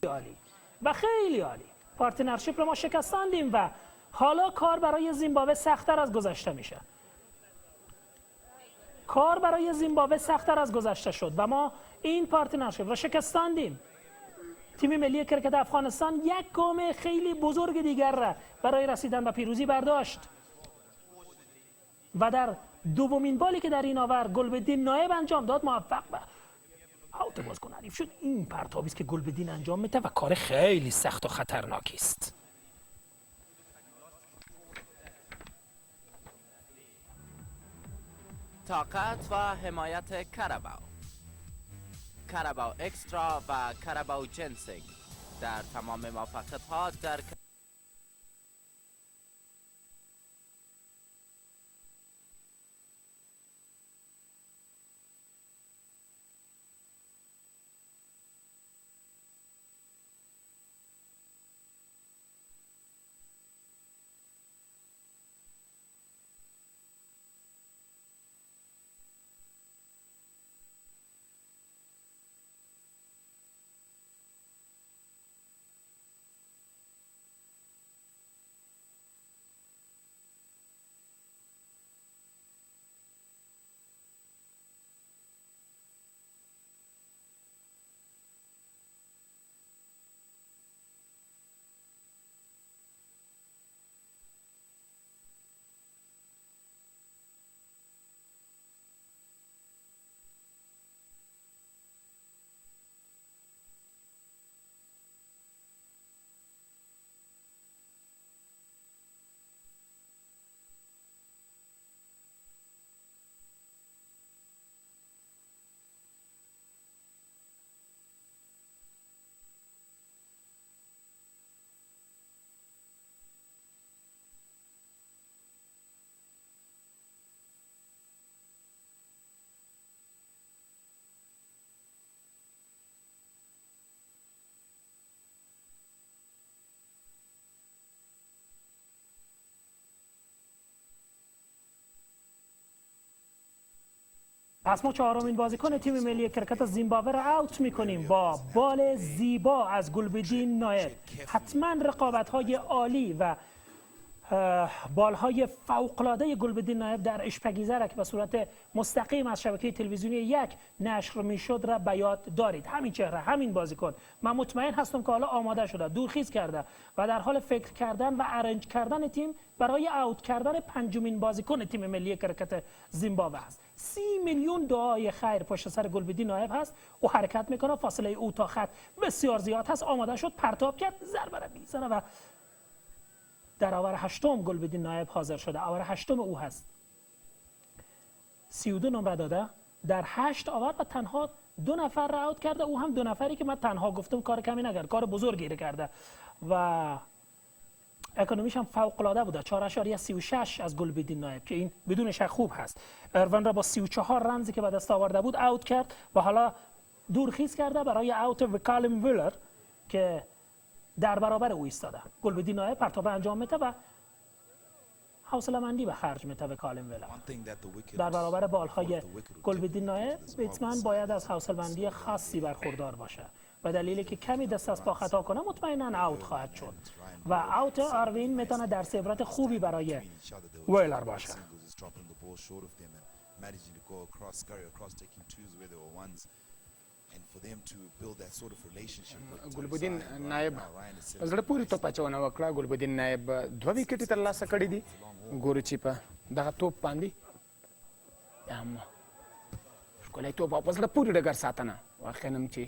عالی و خیلی عالی. پارتنرشیپ رو ما شکستاندیم و حالا کار برای زیمبابوه سخت‌تر از گذشته میشه. کار برای زیمبابوه سخت‌تر از گذشته شد و ما این پارتنرشیپ رو شکستاندیم. تیم ملی کرکت افغانستان یک گام خیلی بزرگ دیگر را برای رسیدن به پیروزی برداشت و در دومین بالی که در این آور گلبدین نایب انجام داد موفق به اوت بازیکن حریف شد. این پرتابی است که گلبدین انجام میده و کار خیلی سخت و خطرناکی است. طاقت و حمایت کراباو اکسترا و کراباو جنسینگ در تمام موفقیت‌ها در پس ما چهارمین بازیکن تیم ملی کرکت زیمبابوه را اوت میکنیم با بال زیبا از گلبدین نایب. حتما رقابت‌های عالی و بالهای فوق‌العاده گلبدین نایب در اشپگیزه را که به صورت مستقیم از شبکه تلویزیونی یک نشر میشد را به یاد دارید. همین چهره، همین بازیکن، من مطمئن هستم که حالا آماده شده، دورخیز کرده و در حال فکر کردن و ارنج کردن تیم برای اوت کردن پنجمین بازیکن تیم ملی کرکت زیمبابوه است. 30 میلیون دعای خیر پشت سر گلبدین نایب هست. او حرکت میکنه، فاصله او تا خط بسیار زیاد هست، آماده شد، پرتاب کرد، ضربه را میزنه و در آور هشتم گلبدین نایب حاضر شده. آور هشتم او هست. 32 نمره داده در 8 آور و تنها 2 نفر را اوت کرده. او هم 2 نفری که من تنها گفتم کار کمی نکرد، کار بزرگی را کرده و اکونومیش هم فوق العاده بوده. 4.36 از گلبدین نایب که این بدون شک خوب هست. اروان را با 34 رنزی که به دست آورده بود اوت کرد و حالا دورخیز کرده برای اوت وکالم ویلر که در برابر او ایستاده. گلبدین نایب پرتاب انجام میده و حوصله مندی به خرج میده به کالم ویلر. در برابر بالهای گلبدین نایب بیتسمن باید از حوصله مندی خاصی برخوردار باشه. به دلیلی که کمی دست از پا خطا کنه مطمئنا اوت خواهد شد و اوت آروین میتونه در عبرت خوبی برای ویلر باشه. ګلبدین نایب زړه پورې توپ اچونه وکړه. ګلبدین نایب 2 وکټې ترلاسه کړي دي. ګورو چې په دغه توپ باندې هم ښکلی توپ او په زړه پورې ډګر ساتنه. واقعا هم چې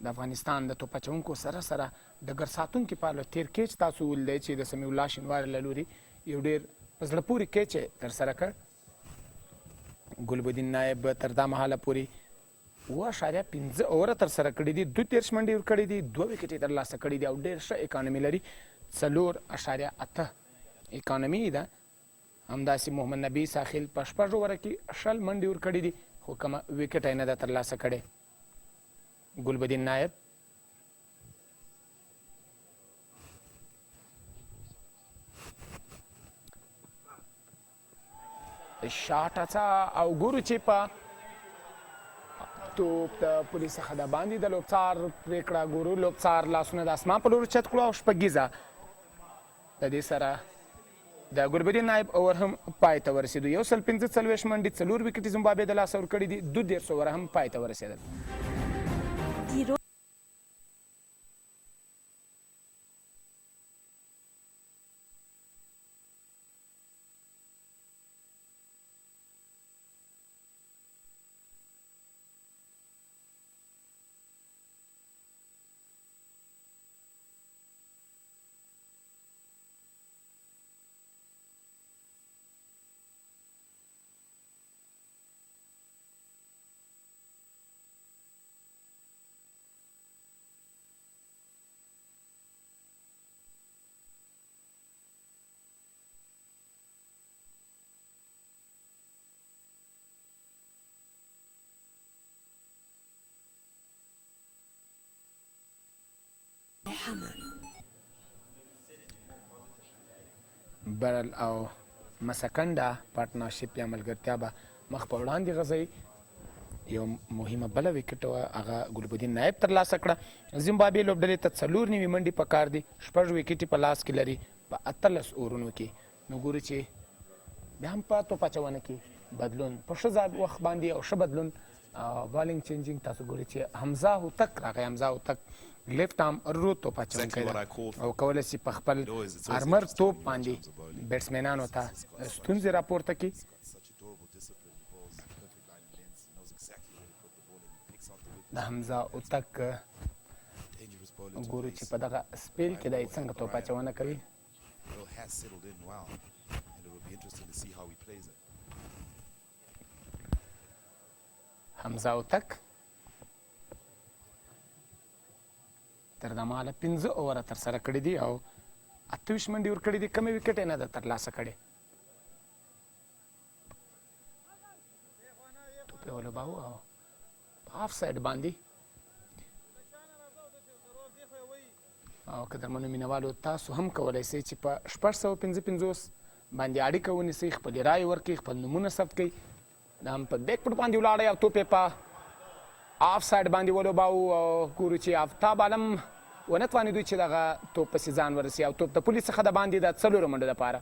د افغانستان د توپ اچونکو سره سره ډګر ساتونکي په اړه تیر کیچ تاسو ولیدی چې د سمیع الله شینواري له لوري یو ډېر په زړه پورې کیچ یې ترسره کړ. ګلبدین نایب تر دا مهاله پورې 7.5 اووره ترسره کړي دي، 32 منډې ورکړي دي، 2 وکټې ترلاسه کړي دي او ډېر ښه اکانومي لري. 4.8 اکانومي ده. همداسې محمد نبي ساحل په 6 اووره کې 60 منډې ورکړي دي خو کومه وکټ یې نه ده ترلاسه کړې. ګلبدین نایب شاټ اچا او ګورو چې په توپ د پولیس څخه د باندې د لوبڅار پرېکړه ګورو. لوبڅار لاسونه د اسمان په لور چت کړو او شپږیزه د دې سره د ګلبدین نایب اوور هم پای ته ورسېدو. 145 منډې 4 وکټې زیمبابوې د لاسه ورکړي دي، 2 اووره هم پای ته ورسېدل. برل او مسکنډه پارټنرشپ یا ملګرتیا به مخ په وړاندې غځوي. یو مهمه بله وکټ هغه ګلبدین نایب ترلاسه کړه. زیمبابوې لوبډلې ته 4 نوي منډې په کار دي، 6 وکټې په لاس کې لري په 18 اورونو کې. نو ګورو چې بیا هم په توپ اچونه کې بدلون په ښه وخت باندې او ښه بدلون بالینګ چینجینګ تاسو ګورئ چې حمزه هوتک راغی. حمزه هوتک لیفت آرم رو توپ اچونکی ده او کولی شي په خپل ارمر توپ باندې بیټسمینانو ته ستونزې راپورته کړي. د حمزه هوتک ګورو چې په دغه سپیل کې دی څنګه توپ اچونه کوي. حمزه هوتک تر دا مهاله 15 اووره ترسره کړي دي او 28 منډې ورکړي دي، کمې وکټ یې نه ده ترلاسه کړې. توپ یې ولوباوه او په هاف سایډ باندې. او قدرمنو مینوالو تاسو هم کولی شئ چې په 655 باندې اړیکه ونیسئ، خپلې رایې ورکړئ، خپل نومونه ثبت کړئ. دا هم په بیک فوټ باندې ولاړی او توپ یې په آف سایډ باندې ولوباو او ګورو چې آفتاب عالم ونه توانېدو چې دغه توپ پسې ځان ورسي او توپ د پولي څخه د باندې د 4 منډو دپاره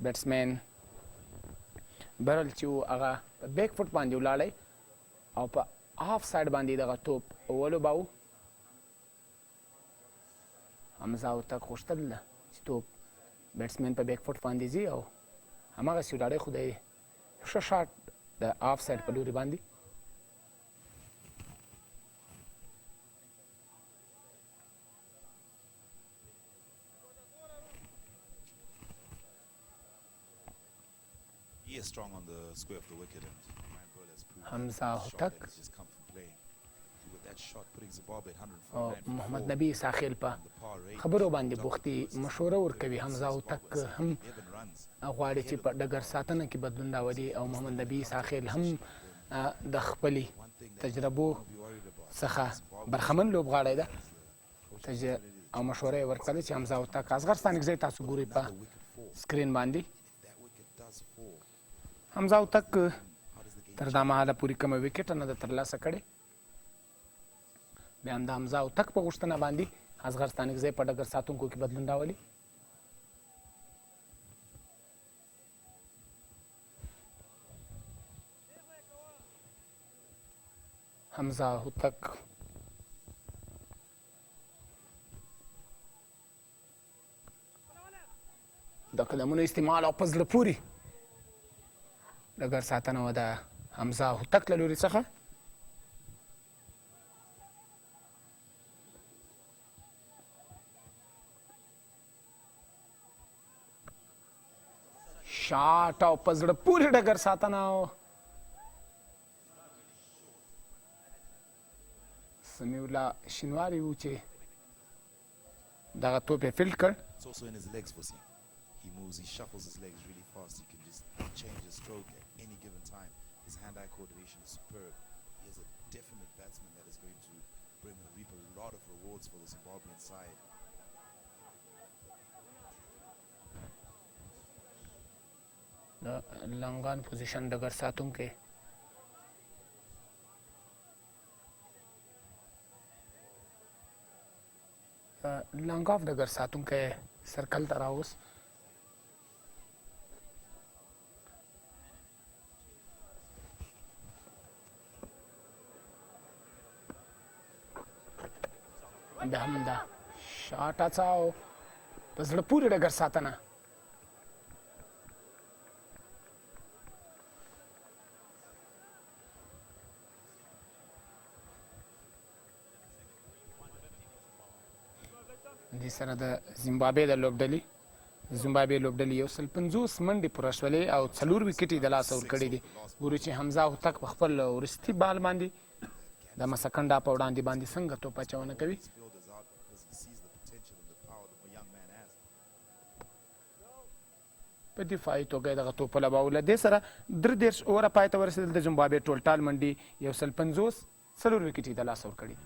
بیټسمین برل چې و هغه په بیک فوټ باندې ولاړی او په هاف سایډ باندې دغه توپ ولوباوه. حمزه هوتک غوښتل ده چې توپ بیټسمین په بیک فوټ باندې ځي او هماغسې ولاړی خو د ښه شاټ د هاف سایډ په لوري باندې. He is strong on the square of the wicket and Ryan Burl has proved Hamza that Hotak. shot that he's just come from playing. With that shot putting Zimbabwe at 149 او for محمد 4 نبی ساخیل په on the par rate. خبرو باندې بوختي مشوره ورکوي. حمزه هوتک هم 11 runs. غواړي چې په ډګر ساتنه کې بدلون راولي او محمد نبی ساخیل هم د خپلې تجربو څخه برخمن لوبغاړی ده او مشوره یې ورکړې چې حمزه هوتک افغانستان ځای تاسو ګورئ په سکرین باندې. حمزه هوتک تر دا مهاله پورې کومه وکټ نه ده ترلاسه کړې. بیا هم د حمزه هوتک په غوښتنه باندې افغانستان ځای په ډګر ساتونکو کې بدلون راولي. حمزه هوتک د قدمونو استعمال او په زړه پورې ډګر ساتنه وه د حمزه هوتک له لوري څخه. شاټ او په زړه پورې ډګر ساتنه او سمیع الله شینواري و چې دغه توپ یې فیلډ کړ. It's also in his legs for him. He moves, he shuffles his legs really fast. He can just change his stroke at any given time. His hand-eye coordination is superb. He is a definite batsman that is going to reap a lot of rewards for the Zimbabwean side. د لنګان پوزیشن ډګر ساتونکی لنګ آف ډګر ساتونکی سرکل ته راوست. بیا هم دا شاټ هڅه او په زړه پورې ډګر ساتنه. دې سره د زیمبابوې د لوبډلې یو 150 منډې پوره شولې او 4 وکټې د لاسه ورکړي دي. ګورو چې حمزه هوتک په خپل وروستي بال باندې د مسکنډا په وړاندې باندې څنګه توپ اچونه کوي. په دفاعي توګه دغه توپ ولګاوه. له دې سره 33 اووره پای ته ورسېدل. د زیمبابوې ټول ټال منډې یو 150 4 وکټې د لاسه ورکړي.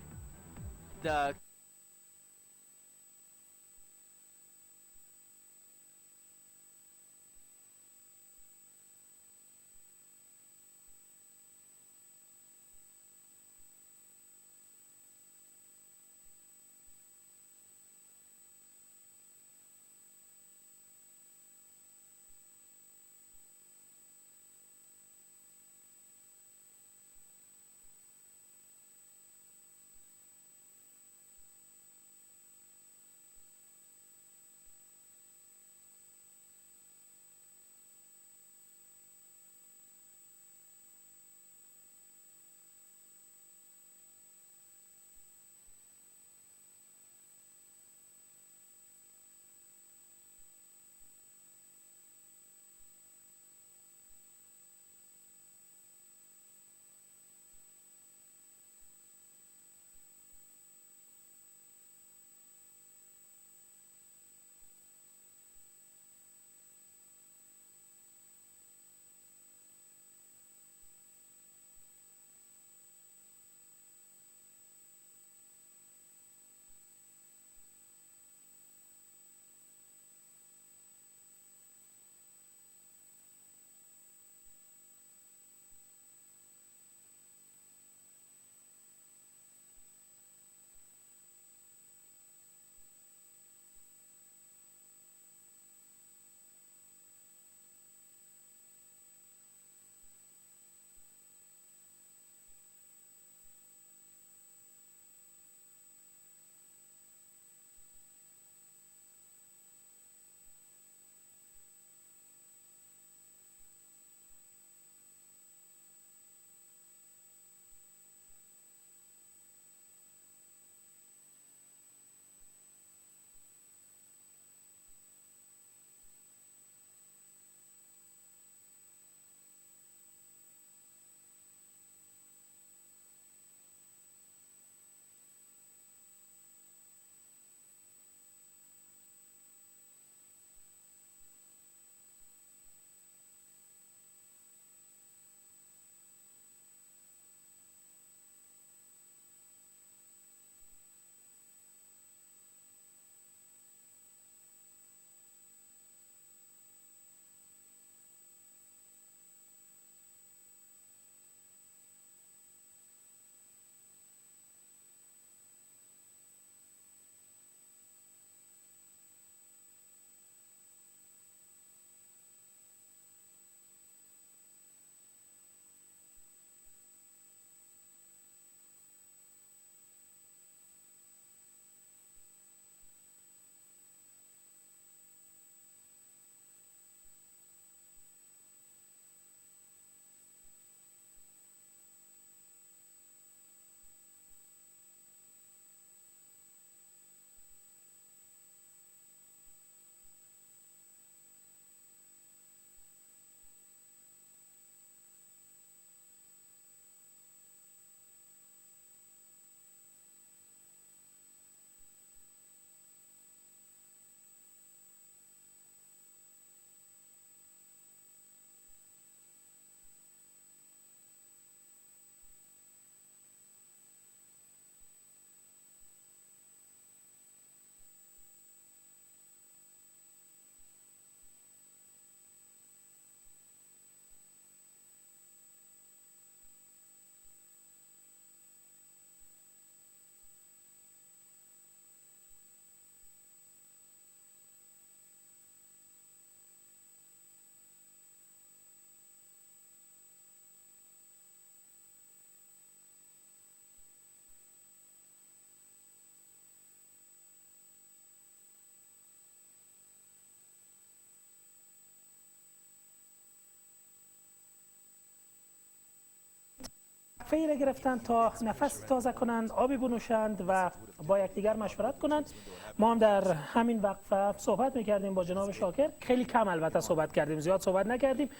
وقفه ای را گرفتن تا نفس تازه کنند، آبی بنوشند و با یکدیگر مشورت کنند. ما هم در همین وقفه صحبت میکردیم با جناب شاکر، خیلی کم البته صحبت کردیم، زیاد صحبت نکردیم.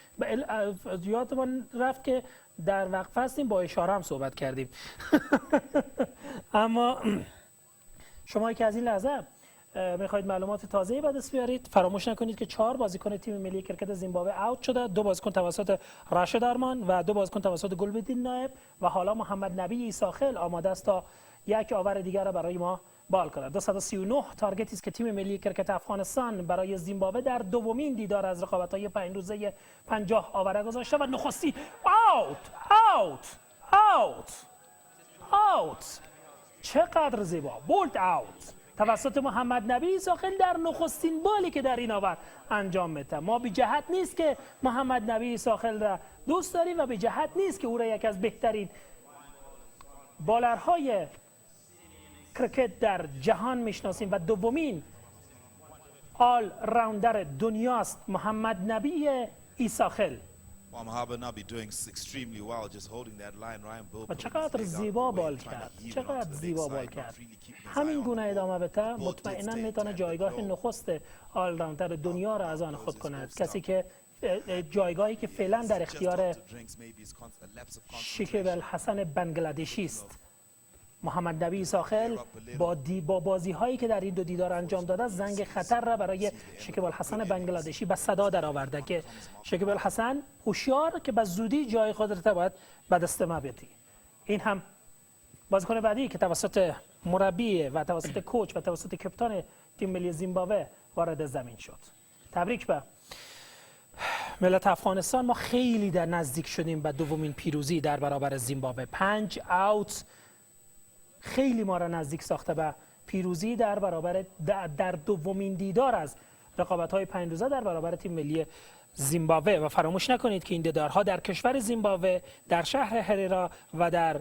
یادمان رفت که در وقفه هستیم، با اشاره هم صحبت کردیم. اما شما که از این لحظه میخواید معلومات تازه‌ای به دست بیارید، فراموش نکنید که 4 بازیکن تیم ملی کرکت زیمبابوه اوت شده، 2 بازیکن توسط راشد آرمان و 2 بازیکن توسط گلبدین نایب و حالا محمد نبی عیساخیل آماده است تا یک آور دیگر را برای ما بال کند. 239 تارگتی است که تیم ملی کرکت افغانستان برای زیمبابوه در دومین دیدار از رقابت‌های 5 روزه 50 آوره گذاشته و نخستی اوت چقدر زیبا، بولد اوت توسط محمد نبی عیساخیل در نخستین بالی که در این آور انجام میده. ما بی جهت نیست که محمد نبی عیساخیل را دوست داریم و بی جهت نیست که او را یک از بهترین بالرهای کرکت در جهان میشناسیم و دومین آل راوندر دنیاست محمد نبی عیساخیل. و چقدر زیبا بال کرد، چقدر زیبا بال کرد. همین گونه ادامه بده مطمئنا میتونه جایگاه نخست آل راوندر دنیا را از آن خود کند، کسی که جایگاهی که فعلا در اختیار شکیب الحسن بنگلادشی است. محمد نبی عیساخیل با بازی هایی که در این دو دیدار انجام داده زنگ خطر را برای شکیب الحسن بنگلادشی به صدا در آورده که شکیب الحسن هوشیار که به زودی جای خود را باید به دست ما بیاری. این هم بازیکن بعدی که توسط مربی و توسط کوچ و توسط کپتان تیم ملی زیمبابوه وارد زمین شد. تبریک به ملت افغانستان. ما خیلی در نزدیک شدیم به دومین پیروزی در برابر زیمبابوه. 5 اوت خیلی ما را نزدیک ساخته به پیروزی در برابر در دومین دیدار از رقابت‌های 5 روزه در برابر تیم ملی زیمبابوه. و فراموش نکنید که این دیدارها در کشور زیمبابوه در شهر هریرا و در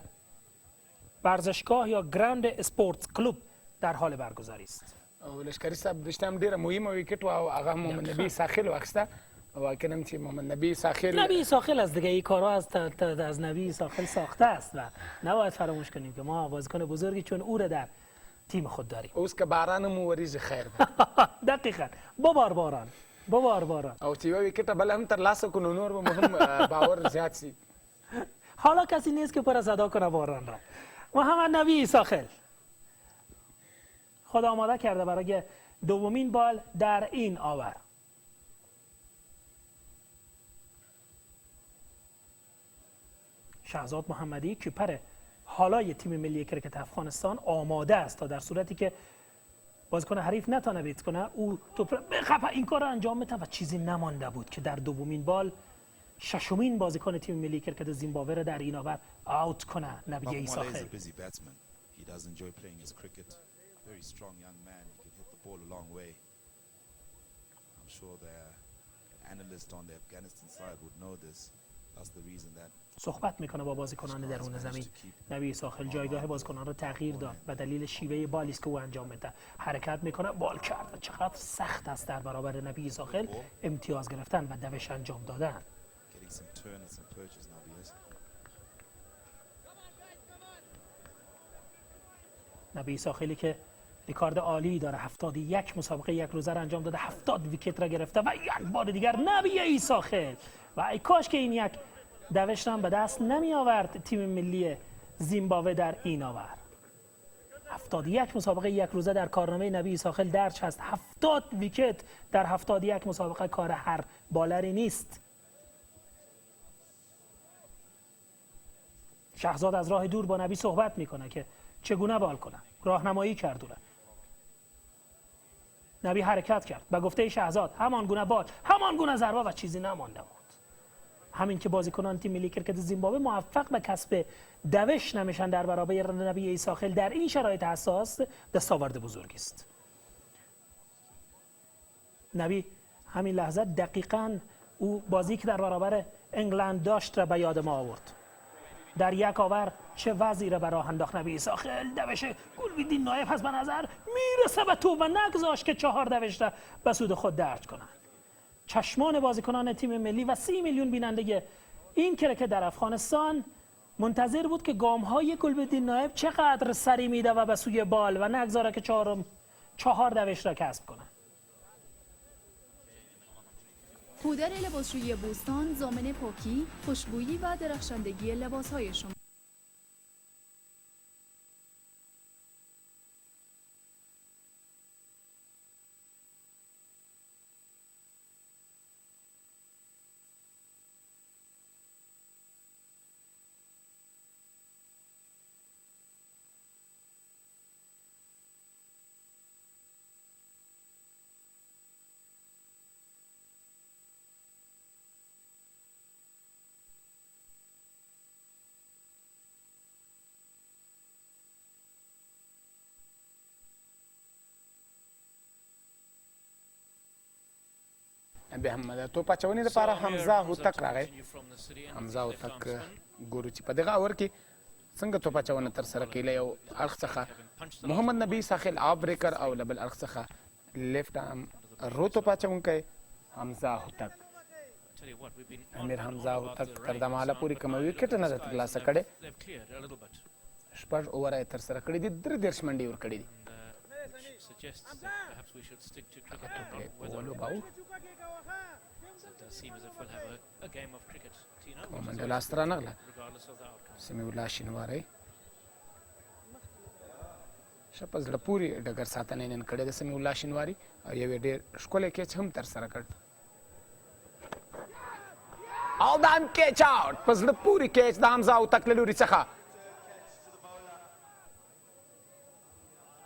ورزشگاه یا گراند اسپورتس کلوب در حال برگزاری است. لشکری صاحب دشتم ډیره مهمه وکټ او هغه محمد نبی عیساخیل واخیسته و کنم چې محمد نبی عیساخیل از دیگه این کارها از نبی عیساخیل ساخته است و نباید فراموش کنیم که ما بازیکن بزرگی چون او را در تیم خود داریم. اوس که باران مو وریځ خیر ده. دقیقاً ببار باران او چې یو وکټ بل هم تر لاسه کنو نور به مهم باور زیات شي. حالا کسی نیست که پر صدا کنه باران را. محمد نبی عیساخیل خود آماده کرده برای دومین بال در این آور. شهزاد محمدی کیپر حالای تیم ملی کرکت افغانستان آماده است تا در صورتی که بازیکن حریف نتونه بیت کنه او توپ بخپه این کار را انجام میده و چیزی نمانده بود که در دومین بال ششمین بازیکن تیم ملی کرکت زیمبابوه را در این آور اوت کنه نبی عیساخیل. صحبت میکنه با بازیکنان درون زمین. نبی عیساخیل جایگاه بازیکنان رو تغییر داد به دلیل شیوه بالی که او انجام میده. حرکت میکنه، بال کرد و چقدر سخت است در برابر نبی عیساخیل امتیاز گرفتن و دوش انجام دادن. نبی عیساخیلی که ریکارد عالی داره، 71 مسابقه یک روزه را انجام داده، 70 ویکت را گرفته و یک بار دیگر نبی عیساخیل و ای کاش که این یک دوش هم به دست نمی آورد تیم ملی زیمبابوه در این آور. 71 مسابقه یک روزه در کارنامه نبی عیساخیل درج هست. 70 ویکت در 71 مسابقه کار هر بالری نیست. شهزاد از راه دور با نبی صحبت میکنه که چگونه بال کنه. راهنمایی کرد. نبی حرکت کرد. به گفته شهزاد همان گونه بال، همان گونه ضربه و چیزی نمانده بود. همین که بازیکنان تیم ملی کرکت زیمبابوه موفق به کسب دوش نمیشن در برابر نبی عیساخیل در این شرایط حساس، دستاورد بزرگی است. نبی همین لحظه دقیقاً او بازی که در برابر انگلند داشت را به یاد ما آورد. در یک آور چه وضعی را به راه انداخت نبی عیساخیل. دوش گلبدین نایب هست به نظر میرسه به تو و نگذاشت که 4 دوش را به سود خود درج کنند. چشمان بازیکنان تیم ملی و 30 میلیون بیننده این کرکت در افغانستان منتظر بود که گام‌های گلبدین نایب چقدر سری میده و به سوی بال و نگذاره که چهار دوش را کسب کنه. پودر لباسشویی بوستان ضامن پاکی، خوشبویی و درخشندگی لباسهای شما. بیا هم د توپ اچونې لپاره حمزه هوتک راغی. حمزه هوتک ګورو چې په دغه اور کې څنګه توپ اچونه ترسره کیله. یو اړخ څخه محمد نبی ساحل آبریکر او له بل اړخ څخه لیفټ ارم رو توپ اچونکی حمزه هوتک. امیر حمزه هوتک تر د مهاله پورې کومه وکټ نه ده ترلاسه کړې. شپږ اووره یې ترسره کړي دي، 33 منډې ورکړي دي. منډه لاسته رانغله. سمیع الله شینواری ښه په زړه پورې ډګر ساتنه یې نن کړې ده سمیع الله شینواري، او یو یې ډېر ښکلی کیچ هم ترسره کړ. او دا هم کیچ آوټ، په زړه پورې کیچ د حمزه هوتک له لوري څخه.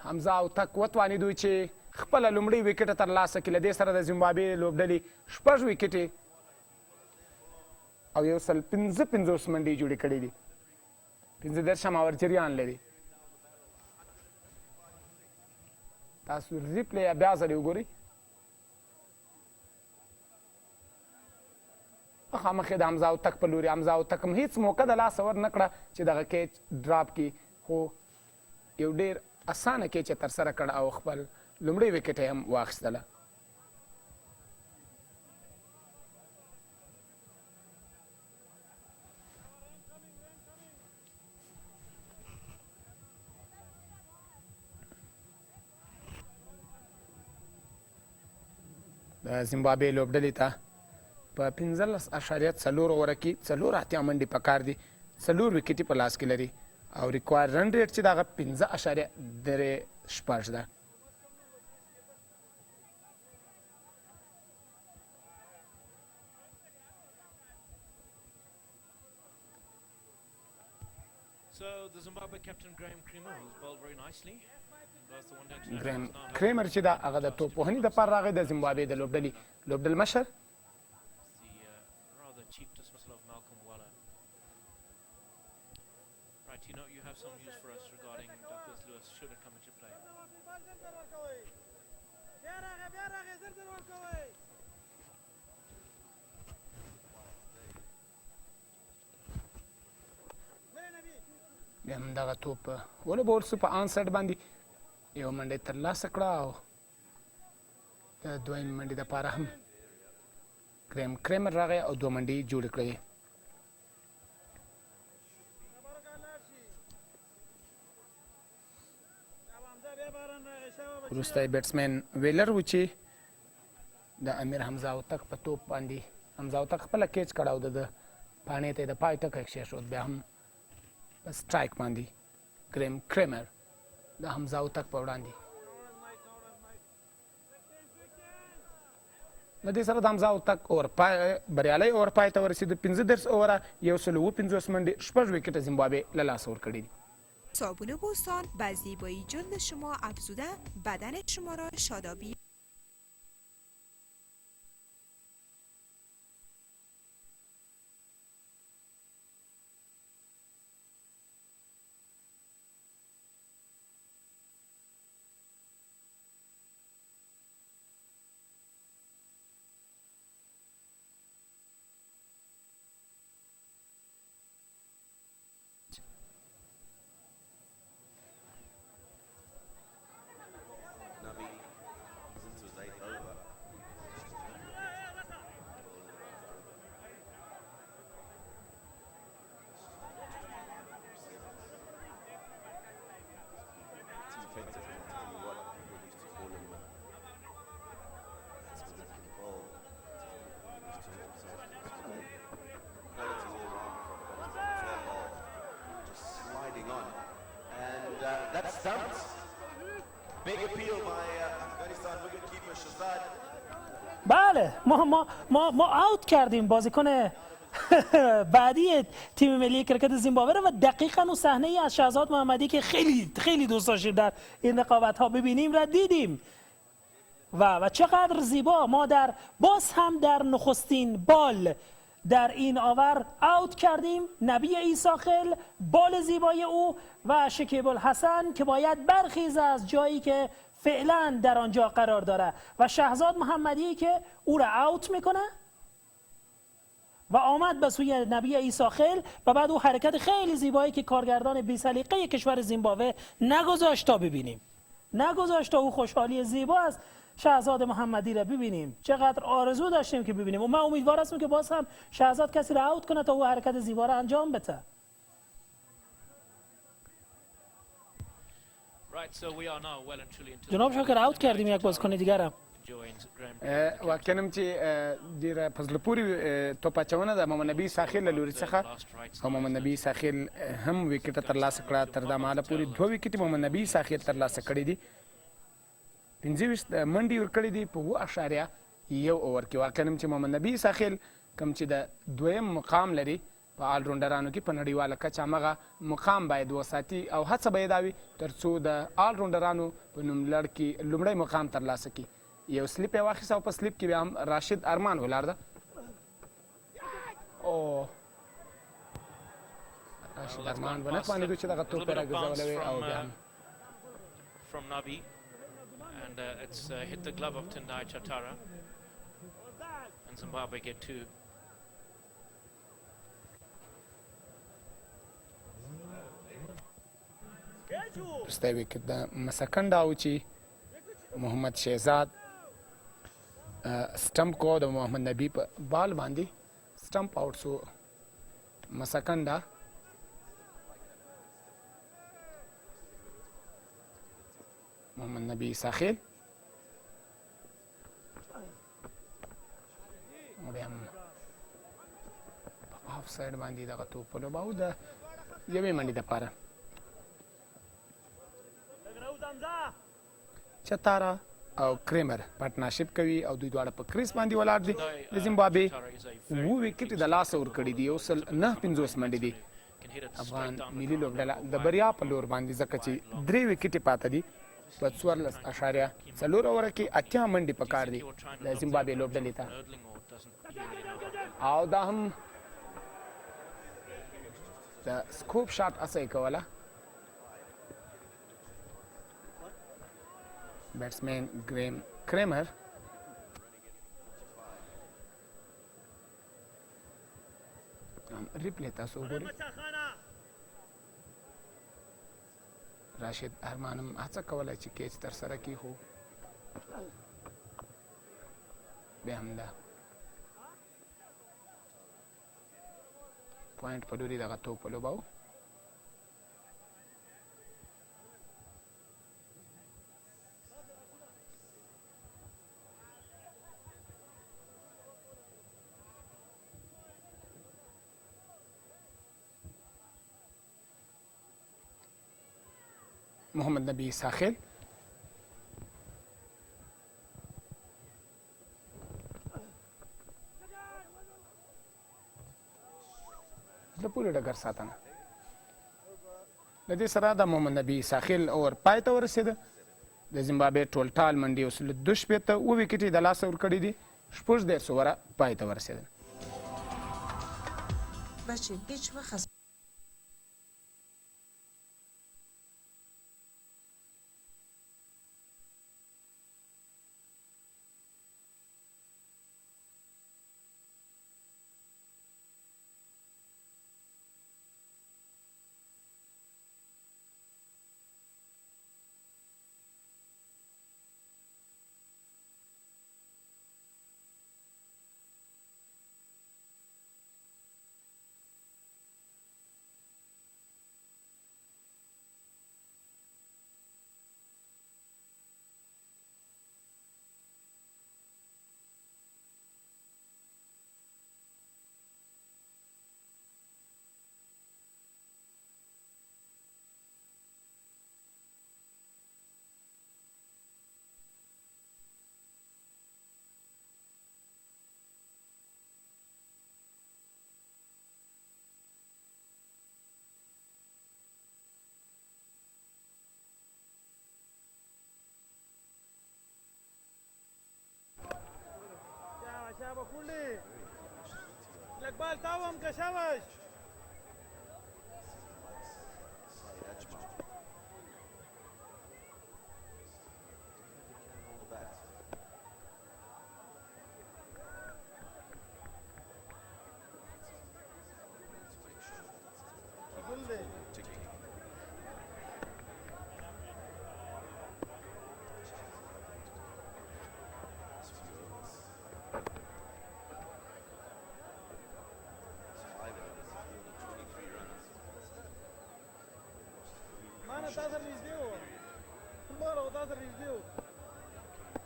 حمزه هوتک وتوانېدو چې خپله لومړۍ وکټه ترلاسه کړي. له دې سره د زیمبابوې لوبډلې 6 وکټې او 155 منډې جوړې کړې دي. 15 اوور جریان لري. تاسو ریپلی بیا ځلې وګورئ. مخامخ یې د حمزه هوتک په لوري. حمزه هوتک هم هېڅ موقع د لاسه ور نه کړه چې دغه کیچ ډراپ کړي، خو یو ډېر اسانه کیچ یې ترسره کړ او خپل لومړۍ وکټ یې هم واخیستله. د زیمبابوې لوبډلې ته په 15.4 اووره کې 4 منډې پکار دي، 4 وکټې په لاس کې لري او ریکوایر رن ریټ چې د هغه 15.6 ده. So the Zimbabwe captain Graham Creamer, who's bowled very nicely. ګریم کریمر چې دا هغه د توپوهنې دپاره راغی د زیمبابوې د لوبډل مشر. بیا هم دغه توپ ولوبول سو په آن سایډ باندې. یو منډه ترلاسه کړه او د دویم منډې دپاره هم ګریم کریمر راغی او 2 منډې جوړې کړې. وروسته یې بیټسمین ویلر و چې د امیر حمزه هوتک په توپ باندې حمزه هوتک خپله کیچ کړه او د پاڼې ته یې د پای ټکی کښېښود. بیا هم په سټرایک باندې ګریم کریمر د حمزه هوتک په وړاندې. له دې سره د حمزه هوتک بریالی اور پای ته ورسېدو. 15 اووره 150 منډې 6 وکټه زیمبابوې له لاسه ورکړي دي. صابون بوستان به زیبایی جلد شما افزوده بدن شما را شادابی. defensive, particularly what people used to call him. That's when he can bowl. Quality all round for Afghanistan as well. Just sliding on. And that's stumped. Big appeal by Afghanistan wicketkeeper Shahzad. بله ما اوت کردیم بازیکن بعدی تیم ملی کرکت زیمبابوه و دقیقاً اون صحنه ای از شهزاد محمدی که خیلی دوست داشتیم در این رقابت ها ببینیم را دیدیم و چقدر زیبا ما باز هم در نخستین بال در این آور اوت کردیم نبی عیساخیل بال زیبای او و شکیب الحسن که باید برخیزه از جایی که فعلا در آنجا قرار داره و شهزاد محمدی که او را اوت میکنه و آمد به سوی نبی عیساخیل و بعد او حرکت خیلی زیبایی که کارگردان بی سلیقه کشور زیمبابوه نگذاشت تا ببینیم نگذاشت تا او خوشحالی زیبا از شهزاد محمدی را ببینیم چقدر آرزو داشتیم که ببینیم و من امیدوار هستم که باز هم شهزاد کسی را اوت کنه تا او حرکت زیبا را انجام بده. جناب شاکر اوت کردیم یک بازیکن دیگر هم واقعا چې ډیره په زړه پورې توپ اچونه د محمد نبي ساخیل له لوري څخه او محمد نبي ساخیل هم وکټ ترلاسه کړه تر دا مهاله پورې 2 وکټې محمد نبي ساخیل ترلاسه کړي دي 25 منډې ورکړې دي په 1.1 اوور کې واقعا چې محمد نبي ساخیل کوم چې د دویم مقام لري په آل راونډرانو کې په نړیواله کچه همغه مقام باید وساتي او هڅه به یې دا وي تر څو د آل راونډرانو په نوملړ کې لومړی مقام ترلاسه کړي یو سلیپ یې واخیسته او په سلیپ کې بیا هم راشد ارمان ولاړ ده او راشد ارمان ونه توانېدو چې دغه توپ یې راګرځولی وی او بیا هم from Nabi and it's hit the glove of Tendai Chatara and Zimbabwe get 2. وروستی وکټ د مسکنډ او چې محمد شهزاد سټمپ کو د محمد نبي په بال باندې سټمپ آؤٹ سو مسکنډا محمد نبي ساخیل بیا هم په آف سایډ باندې دغه توپ ولوباوه د یوې منډې دپاره چتارا او کریمر پارټنرشپ کوي او دوی دواړه په کریس باندې ولاړ دي د زیمبابوې 7 وکټې د لاسه ورکړي دي 950 منډې دي افغان ملي لوبډله د بریا په لور باندې ځکه چې 3 وکټې پاته دي په 14.4 اووره کې 80 منډې پکار دي د زیمبابوې لوبډلې ته او دا هم د سکوپ شاټ هڅه یې کوله بیټسمین ګریم کریمر ریپلی تاسو وګورئ راشد ارمان هم هڅه کوله چې کیچ ترسره کړي خو بیا هم ده پوینټ په لوري دغه توپ ولوباوه محمد نبي ساخیل د پوره ډګر ساتنه د دې سره د محمد نبي ساخیل اور پای ته ورسېده د زیمبابوې ټول ټال منډې اوس له 2 شپېته 7 وکټې د لاسه ورکړي دي 14 اووره پای ته ورسېدل بچه هیچ وخت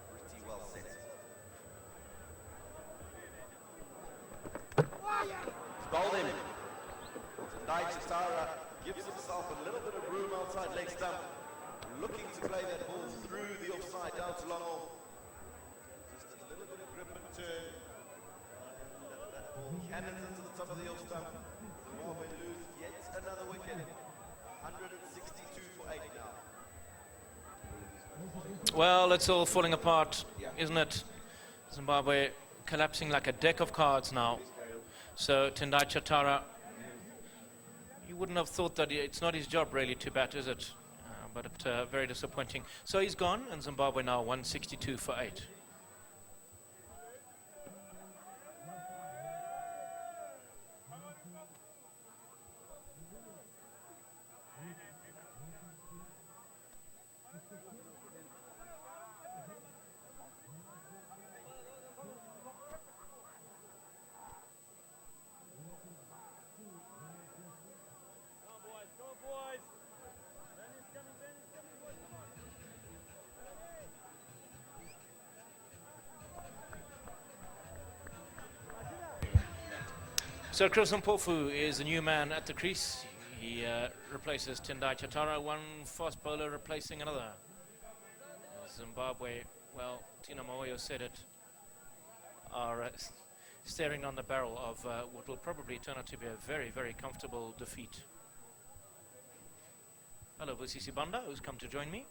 Pretty well set. Bowled him. Tendai Chatara gives himself a little bit of room outside leg stump, looking to play that ball through the offside down to long off. Just a little bit of grip and turn. And that ball cannons into the top of the off stump. Zimbabwe lose yet another wicket. 162 for 8 now. Well, it's all falling apart, isn't it? Zimbabwe collapsing like a deck of cards now. So Tendai Chatara, you wouldn't have thought that it's not his job really to bat, is it? But very disappointing. So he's gone, and Zimbabwe now 162 for 8. So Chris Mpofu is the new man at the crease. He replaces Tendai Chatara, one fast bowler replacing another. Zimbabwe, well, Tina Moyo said it, are staring on the barrel of what will probably turn out to be a very, very comfortable defeat. Hello, Busisi Banda, who's come to join me.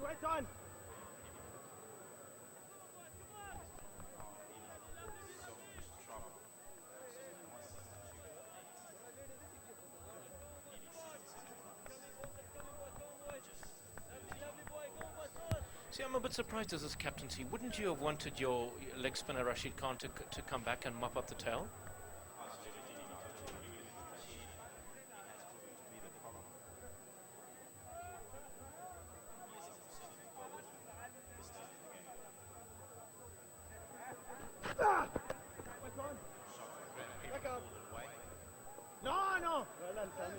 Right on. See, I'm a bit surprised as his captaincy. Wouldn't you have wanted your leg spinner Rashid Khan to come back and mop up the tail? No. Well done, Tommy.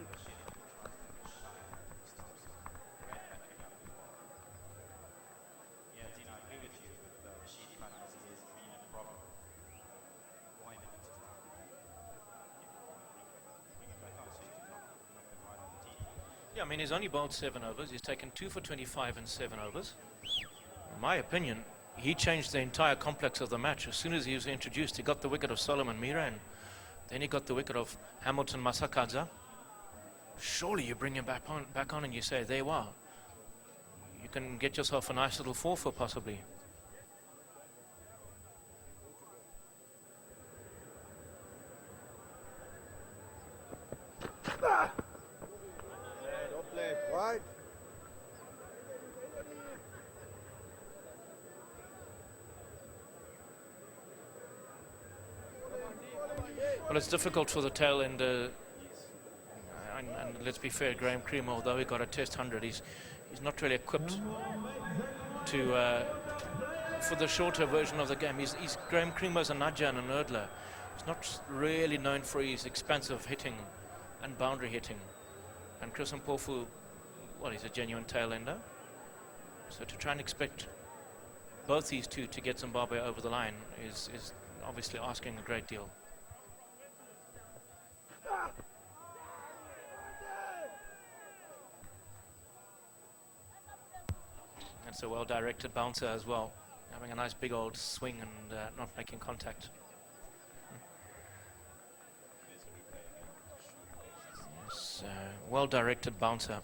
Yeah, I mean, he's only bowled 7 overs. He's taken 2 for 25 in 7 overs. In my opinion, he changed the entire complex of the match. As soon as he was introduced, he got the wicket of Solomon Mira, and then he got the wicket of Hamilton Masakadza. Surely you bring him back on and you say, there you are. You can get yourself a nice little 4 for possibly. Wide. Well, it's difficult for the tail end, and let's be fair, Graham Creamer, although he got a test 100, he's not really equipped to for the shorter version of the game. Graham Creamer's a nudger and an hurdler. He's not really known for his expansive hitting and boundary hitting. And Chris Mpofu, well, he's a genuine tail ender. So to try and expect both these two to get Zimbabwe over the line is obviously asking a great deal. That's a well-directed bouncer as well, having a nice big old swing and not making contact. Yes, well-directed bouncer.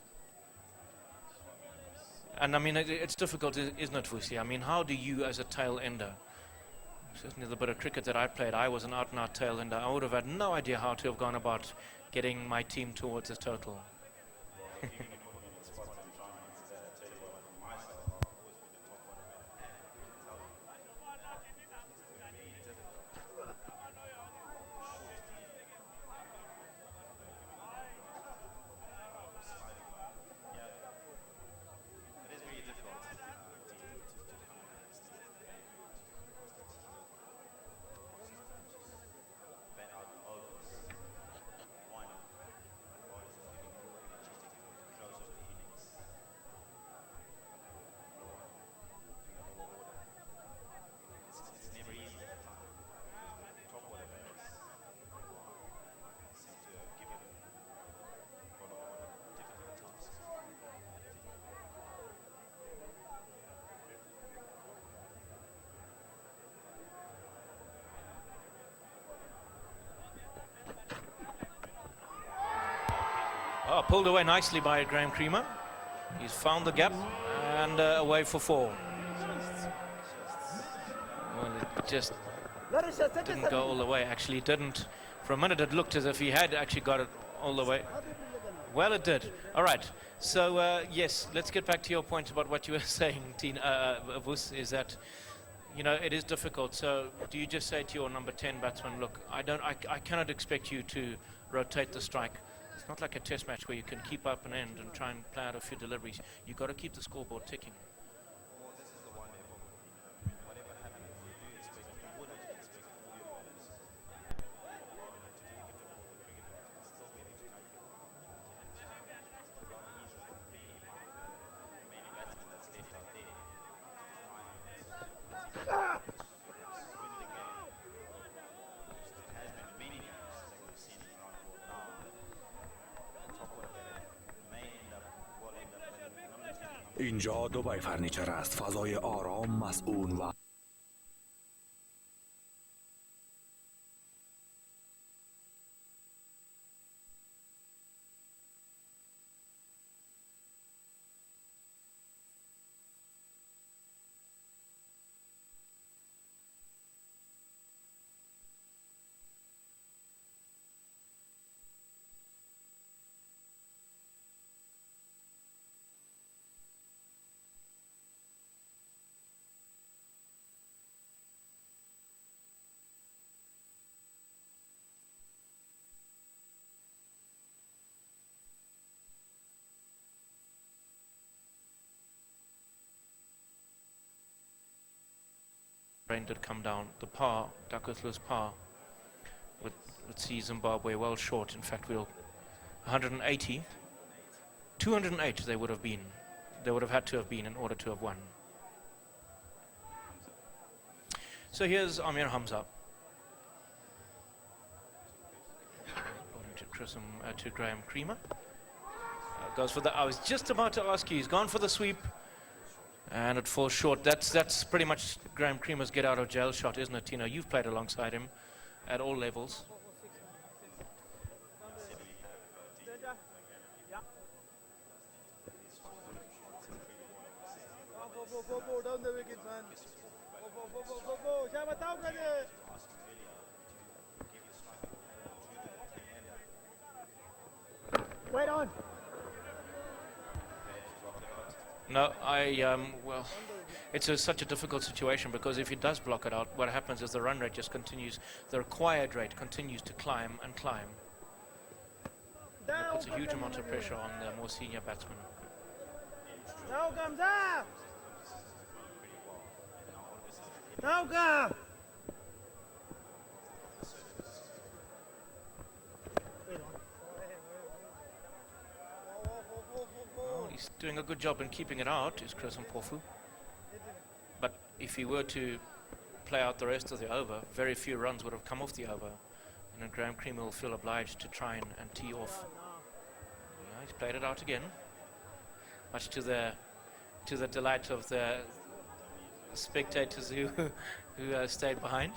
And I mean, it's difficult, isn't it, Vusi? I mean, how do you, as a tail ender, certainly the bit of cricket that I played, I was an out-and-out tail ender. I would have had no idea how to have gone about getting my team towards a total. Oh, pulled away nicely by Graham Creamer. He's found the gap and away for 4. Well, it just didn't go all the way. Actually, it didn't. For a minute, it looked as if he had actually got it all the way. Well, it did. All right. So, yes, let's get back to your point about what you were saying, Vus, is that, you know, it is difficult. So do you just say to your number 10 batsman, look, I cannot expect you to rotate the strike. It's not like a test match where you can keep up an end and try and play out a few deliveries. You've got to keep the scoreboard ticking. اینجا دبی فرنیچر است. فضای آرام، مسئول و Rain did come down. The par, Duckworth-Lewis par, would see Zimbabwe well short. In fact, 180, 208 they would have been. They would have had to have been in order to have won. So here's Amir Hamza. To Graham Creamer. Goes for the. I was just about to ask you. He's gone for the sweep. And it falls short. That's pretty much Graham Creamer's get out of jail shot, isn't it, Tino? You've played alongside him at all levels. Go down the wicket, man. Go. Shama down, wait on. No, well, it's such a difficult situation because if he does block it out, what happens is the run rate just continues, the required rate continues to climb and climb. And it puts a huge amount of pressure on the more senior batsmen. Now comes up! Now go! He's doing a good job in keeping it out, is Chris Mpofu. But if he were to play out the rest of the over, very few runs would have come off the over. And then Graham Creamer will feel obliged to try and tee off. Yeah, he's played it out again. Much to the to the delight of the spectators who stayed behind.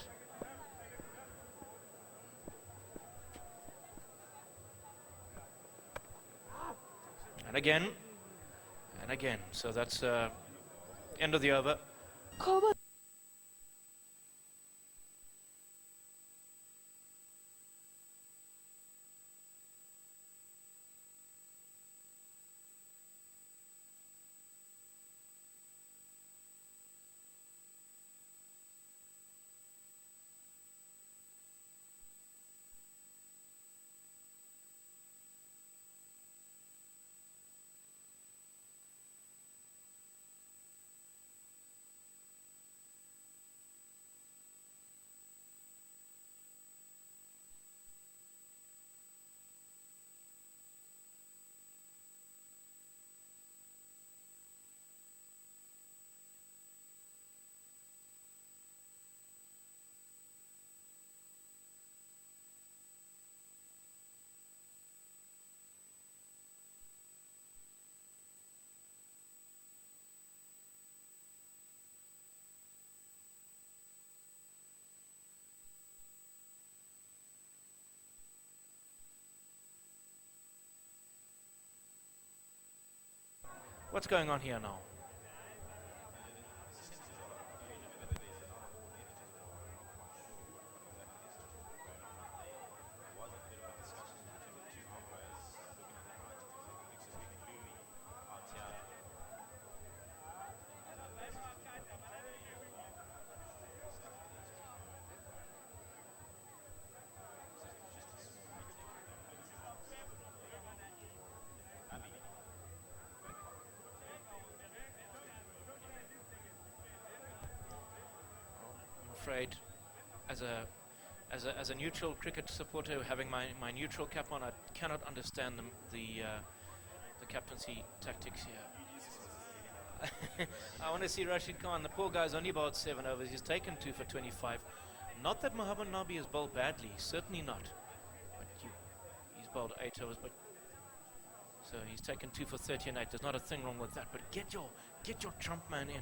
And again, and again. So that's end of the over. What's going on here now? Afraid, as a neutral cricket supporter, having my neutral cap on, I cannot understand the captaincy tactics here. I want to see Rashid Khan. The poor guy's only bowled 7 overs. He's taken 2 for 25. Not that Mohammad Nabi has bowled badly, certainly not. But he's bowled 8 overs, but so he's taken 2 for 38. There's not a thing wrong with that. But get your trump man in.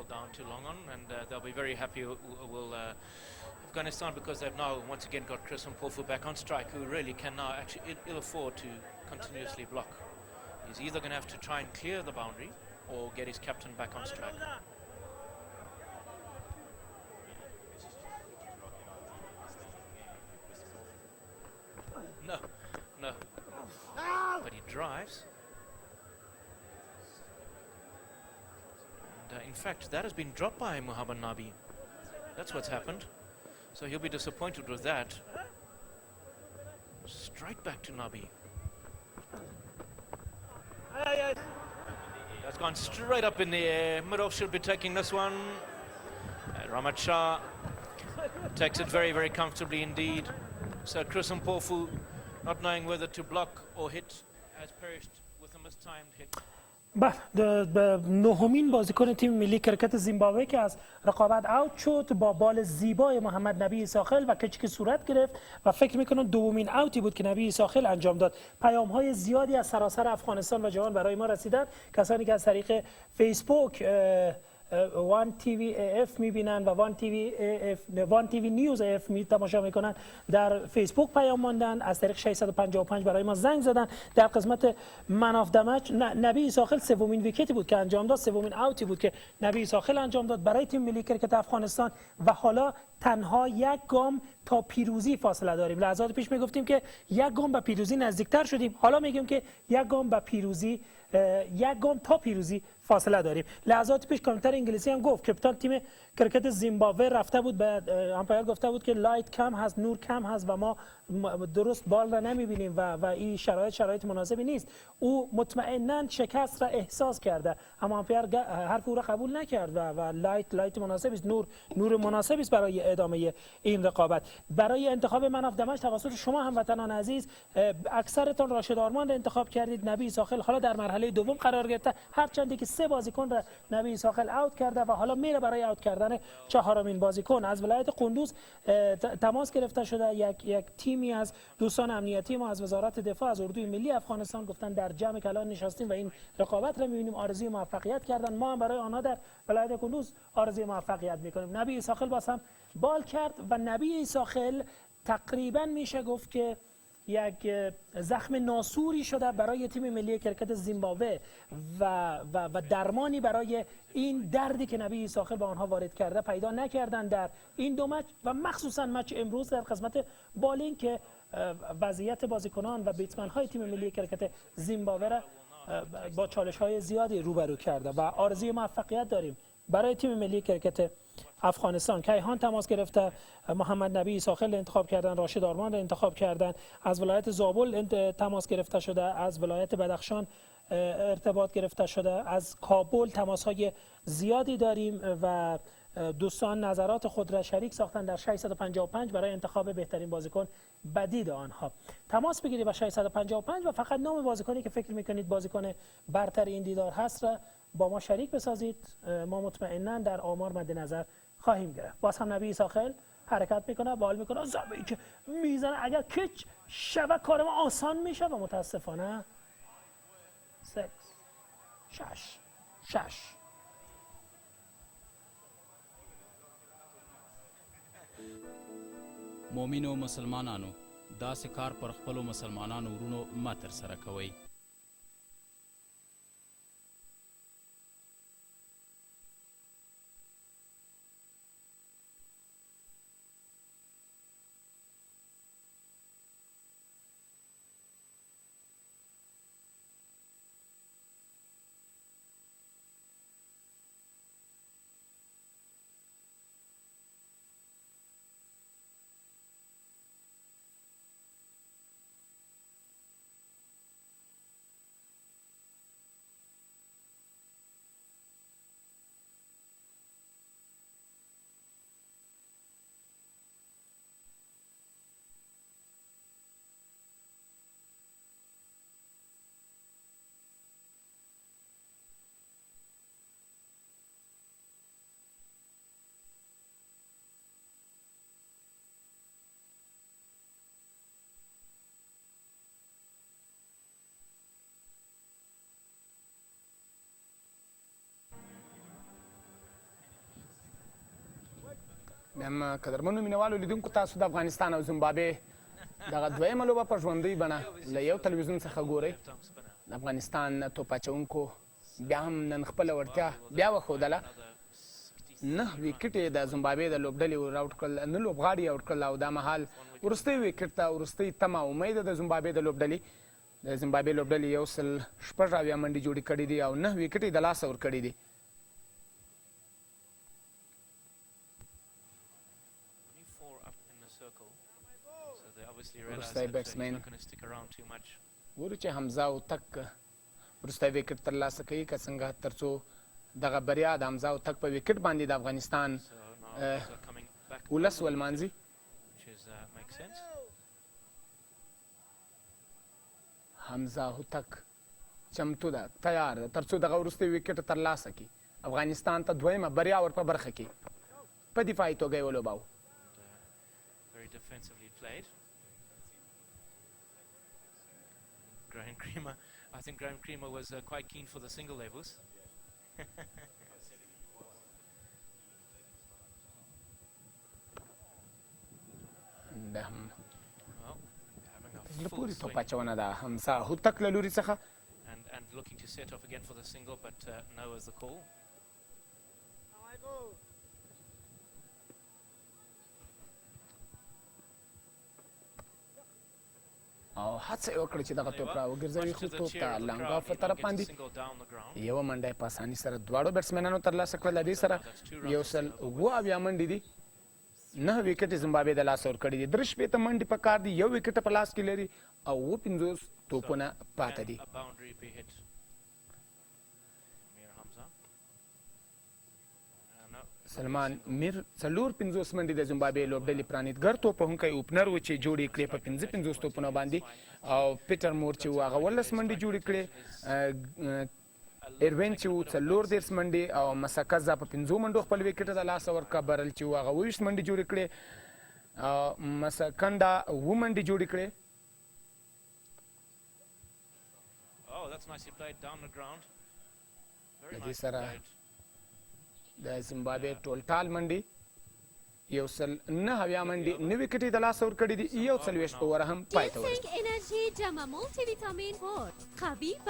Down too long on, and they'll be very happy will Afghanistan, because they've now once again got Chris Mpofu back on strike, who really can now actually ill afford to continuously block. He's either going to have to try and clear the boundary or get his captain back on strike. No, but he drives. In fact, that has been dropped by Mohammad Nabi. That's what's happened. So he'll be disappointed with that. Straight back to Nabi. That's gone straight up in the air. Mid-off should be taking this one. Ramat Shah takes it very, very comfortably indeed. So Chris Mpofu, not knowing whether to block or hit, has perished with a mistimed hit. به نهمین بازیکن تیم ملی کرکت زیمبابوه که از رقابت اوت شد با بال زیبای محمد نبی ساخل و کچی که صورت گرفت و فکر میکنم دومین اوتی بود که نبی ساخل انجام داد. پیام های زیادی از سراسر افغانستان و جهان برای ما رسیدن. کسانی که از طریق فیسبوک وان تی وی اف میبینن و وان تی وی نیوز اف می تماشا میکنن در فیسبوک پیام ماندن، از طریق 655 برای ما زنگ زدن. در قسمت من آف دمچ نبی ساخل سومین ویکتی بود که انجام داد، سومین اوتی بود که نبی ساخل انجام داد برای تیم ملی کرکت افغانستان و حالا تنها یک گام تا پیروزی فاصله داریم. لحظات پیش میگفتیم که یک گام به پیروزی نزدیکتر شدیم، حالا میگیم که یک گام به پیروزی یک گام تا پیروزی فاصله داریم. لحظات پیش کامنتر انگلیسی هم گفت کپتان تیم کرکت زیمبابوه رفته بود به امپایر گفته بود که لایت کم هست، نور کم هست و ما درست بال را نمیبینیم و این شرایط مناسبی نیست. او مطمئنا شکست را احساس کرده اما امپایر حرف او را قبول نکرد و لایت مناسبی است، نور مناسبی است برای ادامه این رقابت. برای انتخاب من اف دمش توسط شما هموطنان عزیز اکثرتون راشد آرمان را انتخاب کردید. نبی ساخل حالا در مرحله دوم قرار گرفته، هرچند که 3 بازیکن را نبی ساخل اوت کرده و حالا میره برای اوت کردن 4مین بازیکن. از ولایت قندوز تماس گرفته شده، یک تیمی از دوستان امنیتی ما از وزارت دفاع از اردوی ملی افغانستان گفتن در جمع کلان نشستیم و این رقابت را میبینیم، آرزوی موفقیت کردن. ما هم برای آنها در ولایت قندوز آرزوی موفقیت میکنیم. نبی ساخل باز هم بال کرد و نبی ساخل تقریبا میشه گفت که یک زخم ناسوری شده برای تیم ملی کرکت زیمبابوه و درمانی برای این دردی که نبی ساخل به آنها وارد کرده پیدا نکردن در این 2 مچ و مخصوصا مچ امروز در قسمت بالینگ که وضعیت بازیکنان و بیتسمن های تیم ملی کرکت زیمبابوه را با چالش های زیادی روبرو کرده و آرزوی موفقیت داریم برای تیم ملی کرکت افغانستان. کیهان تماس گرفته، محمد نبی ساخل انتخاب کردن، راشد آرمان را انتخاب کردن، از ولایت زابل تماس گرفته شده، از ولایت بدخشان ارتباط گرفته شده، از کابل تماس های زیادی داریم و دوستان نظرات خود را شریک ساختن در 655 برای انتخاب بهترین بازیکن بدید آنها. تماس بگیرید با 655 و فقط نام بازیکنی که فکر میکنید بازیکن برتر این دیدار هست را با ما شریک بسازید. ما مطمئنا در آمار مد نظر خواهیم گرفت. باز هم نبی ساخل حرکت میکنه، بال میکنه، ضربه‌ای که میزنه اگر کچ شبه کار ما آسان میشه و متاسفانه 6 مؤمنو مسلمانانو داسې کار پر خپلو مسلمانانو ورونو مه ترسره کوئ. بیا قدرمنو مینوالو لیدونکو تاسو د افغانستان او زیمبابوې دغه دویمه لوبه په ژوندۍ بڼه له یو تلویزیون څخه ګورئ. د افغانستان توپ اچوونکو بیا هم نن خپله وړتیا بیا وښودله. 9 ویکټ یې د زیمبابوې د لوبډلې راوټ کړل، 9 لوبغاړي یې اوټ کړل او دا مهال وروستۍ ویکټ ته وروستۍ تمه امید د زیمبابوې د لوبډلې لوبډلې 106 منډې جوړې کړي دي او 9 ویکټ یې د لاسه ورکړي دي. وروستی بیټسمین ګورو چې حمزه اوتک وروستی ویکټ ترلاسه کوي که څنګه تر څو دغه بریا د حمزه اوتک په ویکټ باندې د افغانستان 19 ولمانځي. حمزه اوتک چمتو ده، تیار ده تر څو دغه وروستی ویکټ ترلاسه کړي، افغانستان ته دویمه بریا ور په برخه کې په دفاعي توګه یې ولوباوه. I think Graham Creamer was quite keen for the single levels. زړه پورې توپ اچونه ده حمزه هوتک له لوري څخه. And looking to set off again for the single, but no was the call. او او هڅه یې وکړه چې دغه توپ راوګرځوي خو توپ ته لانګ اف په طرف باندې یوه منډه یې په اساني سره دواړو بیټسمینانو ترلاسه کړه. له دې سره 180 منډې دي، 9 وکټې زمبابوې د لاسه ورکړي دي. 3 منډې په کار دي، 1 وکټ په لاس کې لري او 50 توپونه پاته دي. سلمان میر 450 منډې د زمبابوې لوبډلې پرانیتګر توپوهونکی اوپنر و چې جوړې کړې په 55 توپونو باندې، او پیټر مور چې و هغه 18 منډې جوړې کړې، ایروین چې و 14 منډې، او مسکزا په 5 منډو خپل وکټ د لاسه ورکړه. برل چې و هغه 20 منډې جوړې کړې، مسکنډا 7 منډې جوړې کړې. د دې سره د زمبابوې ټول ټال منډې 109 منډې 9 وکټې د لاسه ورکړي دي، 41 اووره هم پای ته ورسېدل. انرژی جمع مولتی ویتامین قوی و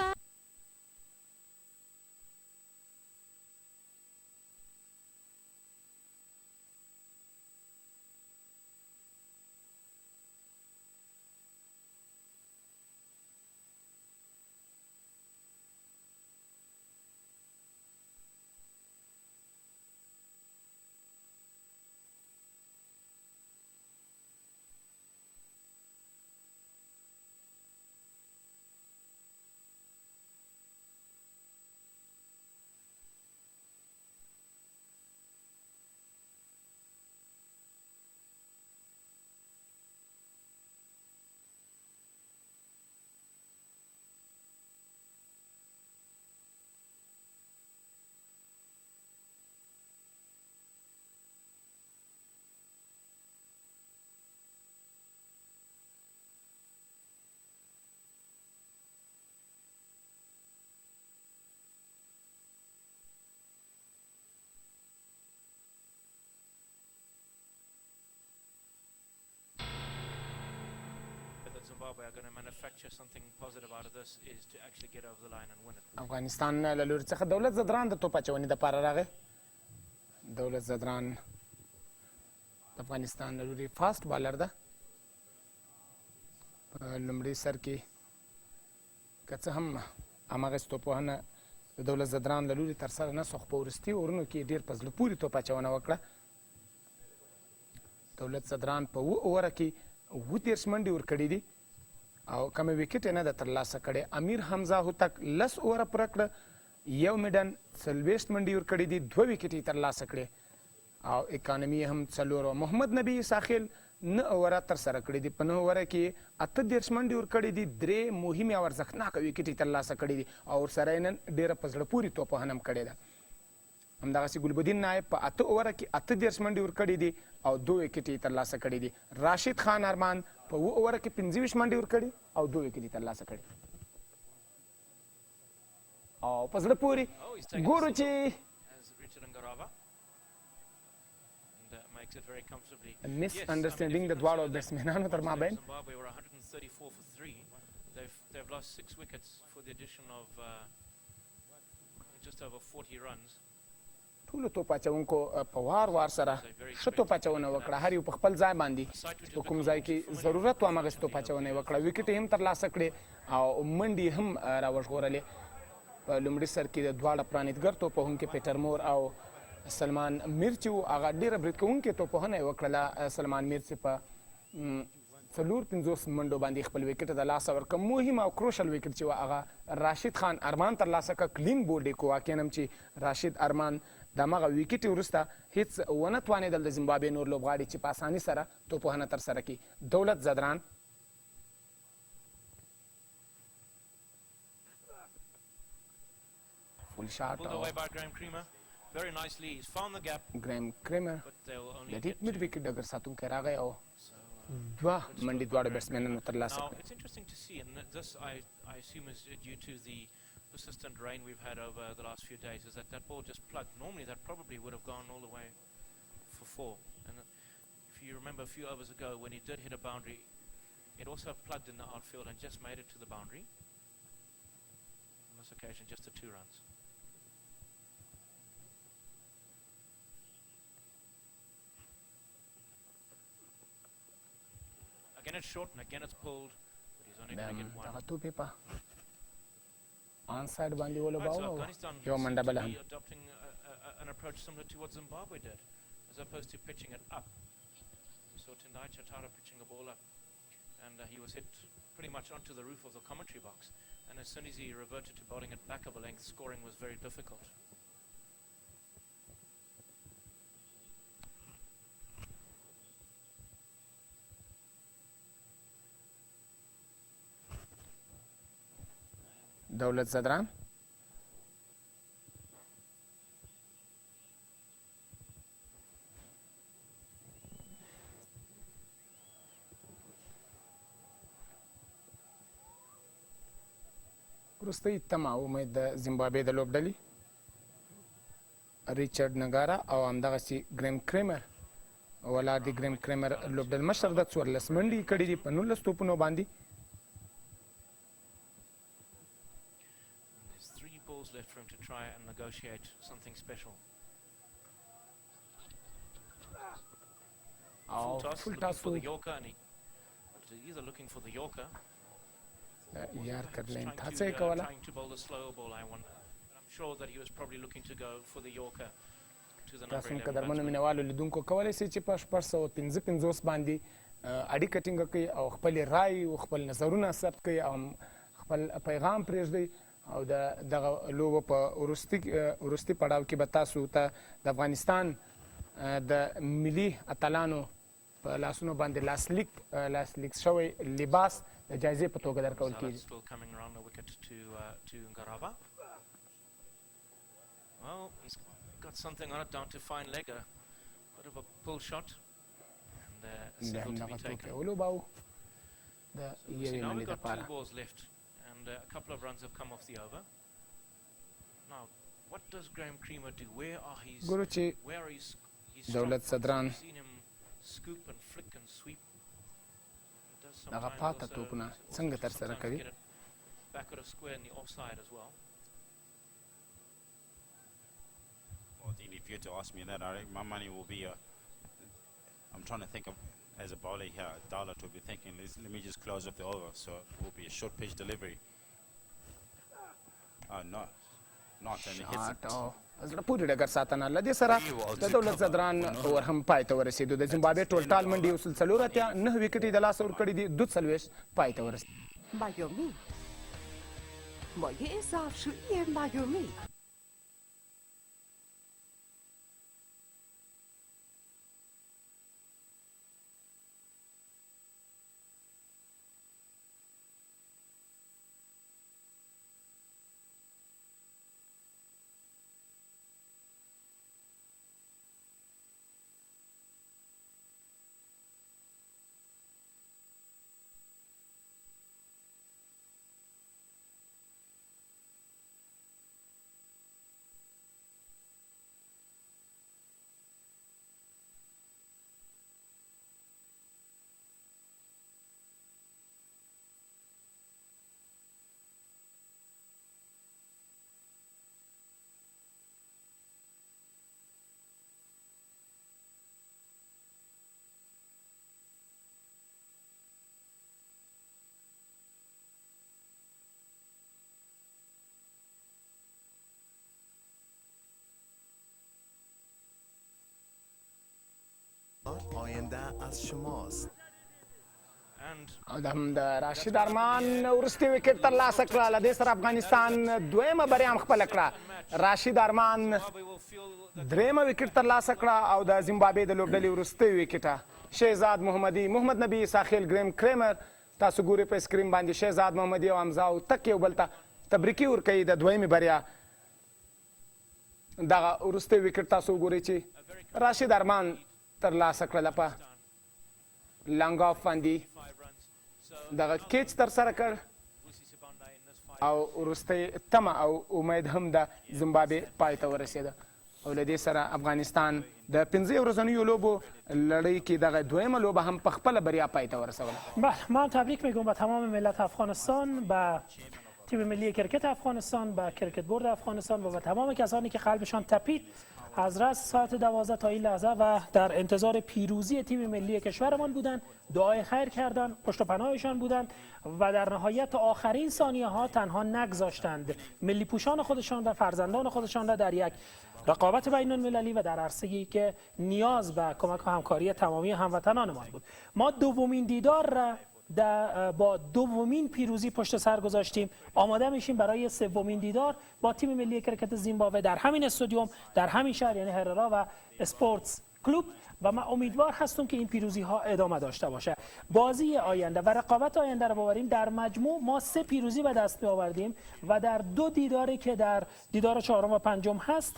Zimbabwe are going to manufacture something positive out of this is to actually get over the line and win it. افغانستان له لوري څخه دولت زدران د توپ اچونې دپاره راغی. دولت زدران د افغانستان له لوري فاست بالر ده. په لومړي سر کې که څه هم هماغسې توپوهنه د دولت زدران له لوري ترسره نه سوه، خو په وروستي اورونو کې ډېر په زړه پورې توپ اچونه وکړه. دولت زدران په 7 اووره کې 30 منډې ورکړي دي او کمه وکټ نه ده ترلاسه کړې. امیر حمزه هوتک 10 اووره پوره کړه، 1 میډن 40 منډې ورکړي دي، 2 وکټې ترلاسه کړې او اکانومي هم 4. محمد نبی ساحل 9 اووره ترسره کړي دي، په 9 اووره کې 38 منډې ورکړي دي، 3 مهمې او ارزښتناکه وکټې ترلاسه کړي دي او ورسره یې نن ډېره په زړه پورې توپوهنه هم کړې ده. همدغسې ګلبدین نایب په 8 اووره کې 38 منډې ورکړي دي او 2 وکټې ترلاسه کړي دي. راشد خان ارمان په 7 اووره کې 25 منډې ورکړي او 2 وکټې ترلاسه کړي او په زړه پورې ګورو چې مس انډرسټینډینګ د دواړو بیټسمینانو تر مابین. They've lost 6 wickets for the addition of just over 40 runs. ټولو توپ اچونکو په وار سره ښه توپ اچونه وکړه، هر یو په خپل ځای باندې په کوم ځای کې ضرورت و هماغسې توپ اچونه یې وکړه، وکټې هم ترلاسه کړې او منډې هم راوژغورلې. په لومړي سر کې د دواړه پرانیتګر توپوهونکي پیټر مور او سلمان میر چې و هغه ډېره برید کوونکې توپوهنه یې وکړله. سلمان میر چې په 450 منډو باندې خپل وکټ د لاسه ورکړه. مهم او کروشل وکټ چې و هغه راشد خان ارمان ترلاسه کړه، کلین بولډ یې کو. واقعا هم چې راشد ارمان د همغه وکټې وروسته هېڅ ونه توانېدل د زمبابوې نور لوبغاړي چې په اساني سره توپوهنه ترسره کړي. دولت زدران فول شاټ Very nicely, he's found the gap. ګریم کریمر د ډیپ میډ وکټ ډګر ساتونکی راغی او 2 منډې دواړو بیټسمینانو ترلاسه Now, کړې. it's interesting to see, and this I assume is due to the persistent rain we've had over the last few days, is that ball just plugged. Normally that probably would have gone all the way for 4. And if you remember a few overs ago when he did hit a boundary, it also plugged in the outfield and just made it to the boundary. On this occasion, just the 2 runs. Again it's short and again it's pulled, but he's دغه توپ یې په آن سایډ باندې ولوباوه او یو منډه بله هم adopting an approach similar to what Zimbabwe did, as opposed to pitching it up. We saw Tendai Chatara pitching a ball up, and he was hit pretty much onto the roof of the commentary box. And as soon as he reverted to bowling it back of a length, scoring was very difficult. دولت زدران وروستۍ تمه امید د زیمبابوې د لوبډلې ریچارډ نګارا او همدغسې ګریم کریمر ولاړ دي. ګریم کریمر لوبډل مشر د 14 منډې یې کړي دي په 19 توپونو باندې. There's 3 balls left for him to try and negotiate something special. Oh, full toss for the Yorker, and he's either looking for the Yorker. Yorker length هڅه یې کوله. Trying to bowl the slower ball, I wonder. I'm sure that he was probably looking to go for the Yorker to the number 11 تاسو قدرمنو مینوالو لیدونکو کولی شئ چې په 855 باندې اړیکه ټینګه کړئ او خپلې رای او خپل نظرونه ثبت کړئ او خپل پیغام پرېږدئ او دغه لوبو په وروستي پړاو کې به تاسو ته د افغانستان د ملي اتلانو په لاسونو باندې لاسلیک شوی لباس د جایزې په توګه درکول کېږي. Well, he's got something on it down to fine leg, a bit of a pull shot, and a single to be taken. So now we've got 2 balls left, and a couple of runs have come off the over. Now, what does Graham Creamer do? Where are his دولت صدران We've seen him scoop and flick and sweep. دغه پاته توپونه څنګه ترسره کوي؟ Back at a square in the offside as well. Well, Dean, if you had to ask me that, my money will be I'm trying to think of, as a bowler here, Dalat will be thinking, let me just close up the over, so it will be a short pitch delivery. Not, and it hits it. زړه پورې ډګر ساتنه له دې سره د دولت زدران اور هم پای ته ورسېدو. د زیمبابوې ټول ټال منډې یو سل څلور اتیا 9 وکټې د لاسه ورکړي دي. 42 پای ته ورسېدو. میامی مایع ظرفشویی میامی آینده از شماست. او د راشد ارمان وروستي وکټ ترلاسه کړه. له دې سره افغانستان دویمه بریا هم خپله کړه. راشد ارمان درېیمه وکټ ترلاسه کړه او د زیمبابوې د لوبډلې وروستۍ وکټه شهزاد محمدي، محمد نبي ساخیل، ګریم کریمر تاسو ګورئ په سکرین باندې. شهزاد محمدي او حمزه او تک یو بل ته تبریکي ورکوي د دویمې بریا. دغه وروستۍ وکټ تاسو وګورئ چې راشد ارمان ترلاسه کړله په لانګ آف باندې دغه کیچ ترسره کړ او وروستۍ تمه او امید هم د زیمبابوې پای ته ورسېده. او له دې سره افغانستان د 15 ورځنیو لوبو لړۍ کې دغه دویمه لوبه هم په خپله بریا پای ته ورسوله. بله، من تبریک میگم به تمام ملت افغانستان، به تیم ملی کرکت افغانستان، به کرکت بورد افغانستان و به تمام کسانی که قلبشان تپید از رأس ساعت 12 تا این لحظه و در انتظار پیروزی تیم ملی کشورمان بودند، دعای خیر کردند، پشت و پناهشان بودند و در نهایت آخرین ثانیه ها تنها نگذاشتند ملی پوشان خودشان و فرزندان خودشان را در یک رقابت بین المللی و در عرصه‌ای که نیاز به کمک و همکاری تمامی هموطنانمان بود. ما دومین دیدار را با دومین پیروزی پشت سر گذاشتیم. آماده میشیم برای سومین دیدار با تیم ملی کرکت زیمبابوه در همین استادیوم، در همین شهر، یعنی هررا و اسپورتس کلوب، و من امیدوار هستم که این پیروزی ها ادامه داشته باشه. بازی آینده و رقابت آینده رو ببریم. در مجموع ما 3 پیروزی به دست آوردیم و در 2 دیداری که در دیدار 4 و 5 هست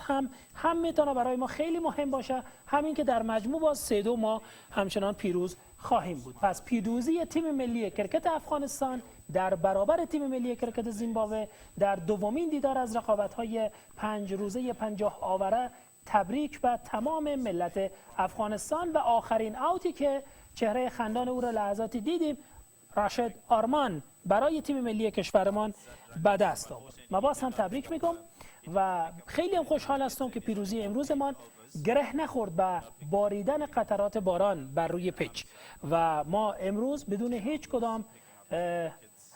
هم میتونه برای ما خیلی مهم باشه، همین که در مجموع باز 3-2 ما همچنان پیروز خواهیم بود. پس پیروزی تیم ملی کرکت افغانستان در برابر تیم ملی کرکت زیمبابوه در دومین دیدار از رقابت‌های 5 روزه 50 آوره. تبریک به تمام ملت افغانستان. و آخرین اوتی که چهره خندان او را لحظاتی دیدیم، راشد آرمان برای تیم ملی کشورمان به دست آورد. من باز هم تبریک میگم و خیلی هم خوشحال هستم که پیروزی امروزمان گره نخورد به باریدن قطرات باران بر روی پیچ و ما امروز بدون هیچ کدام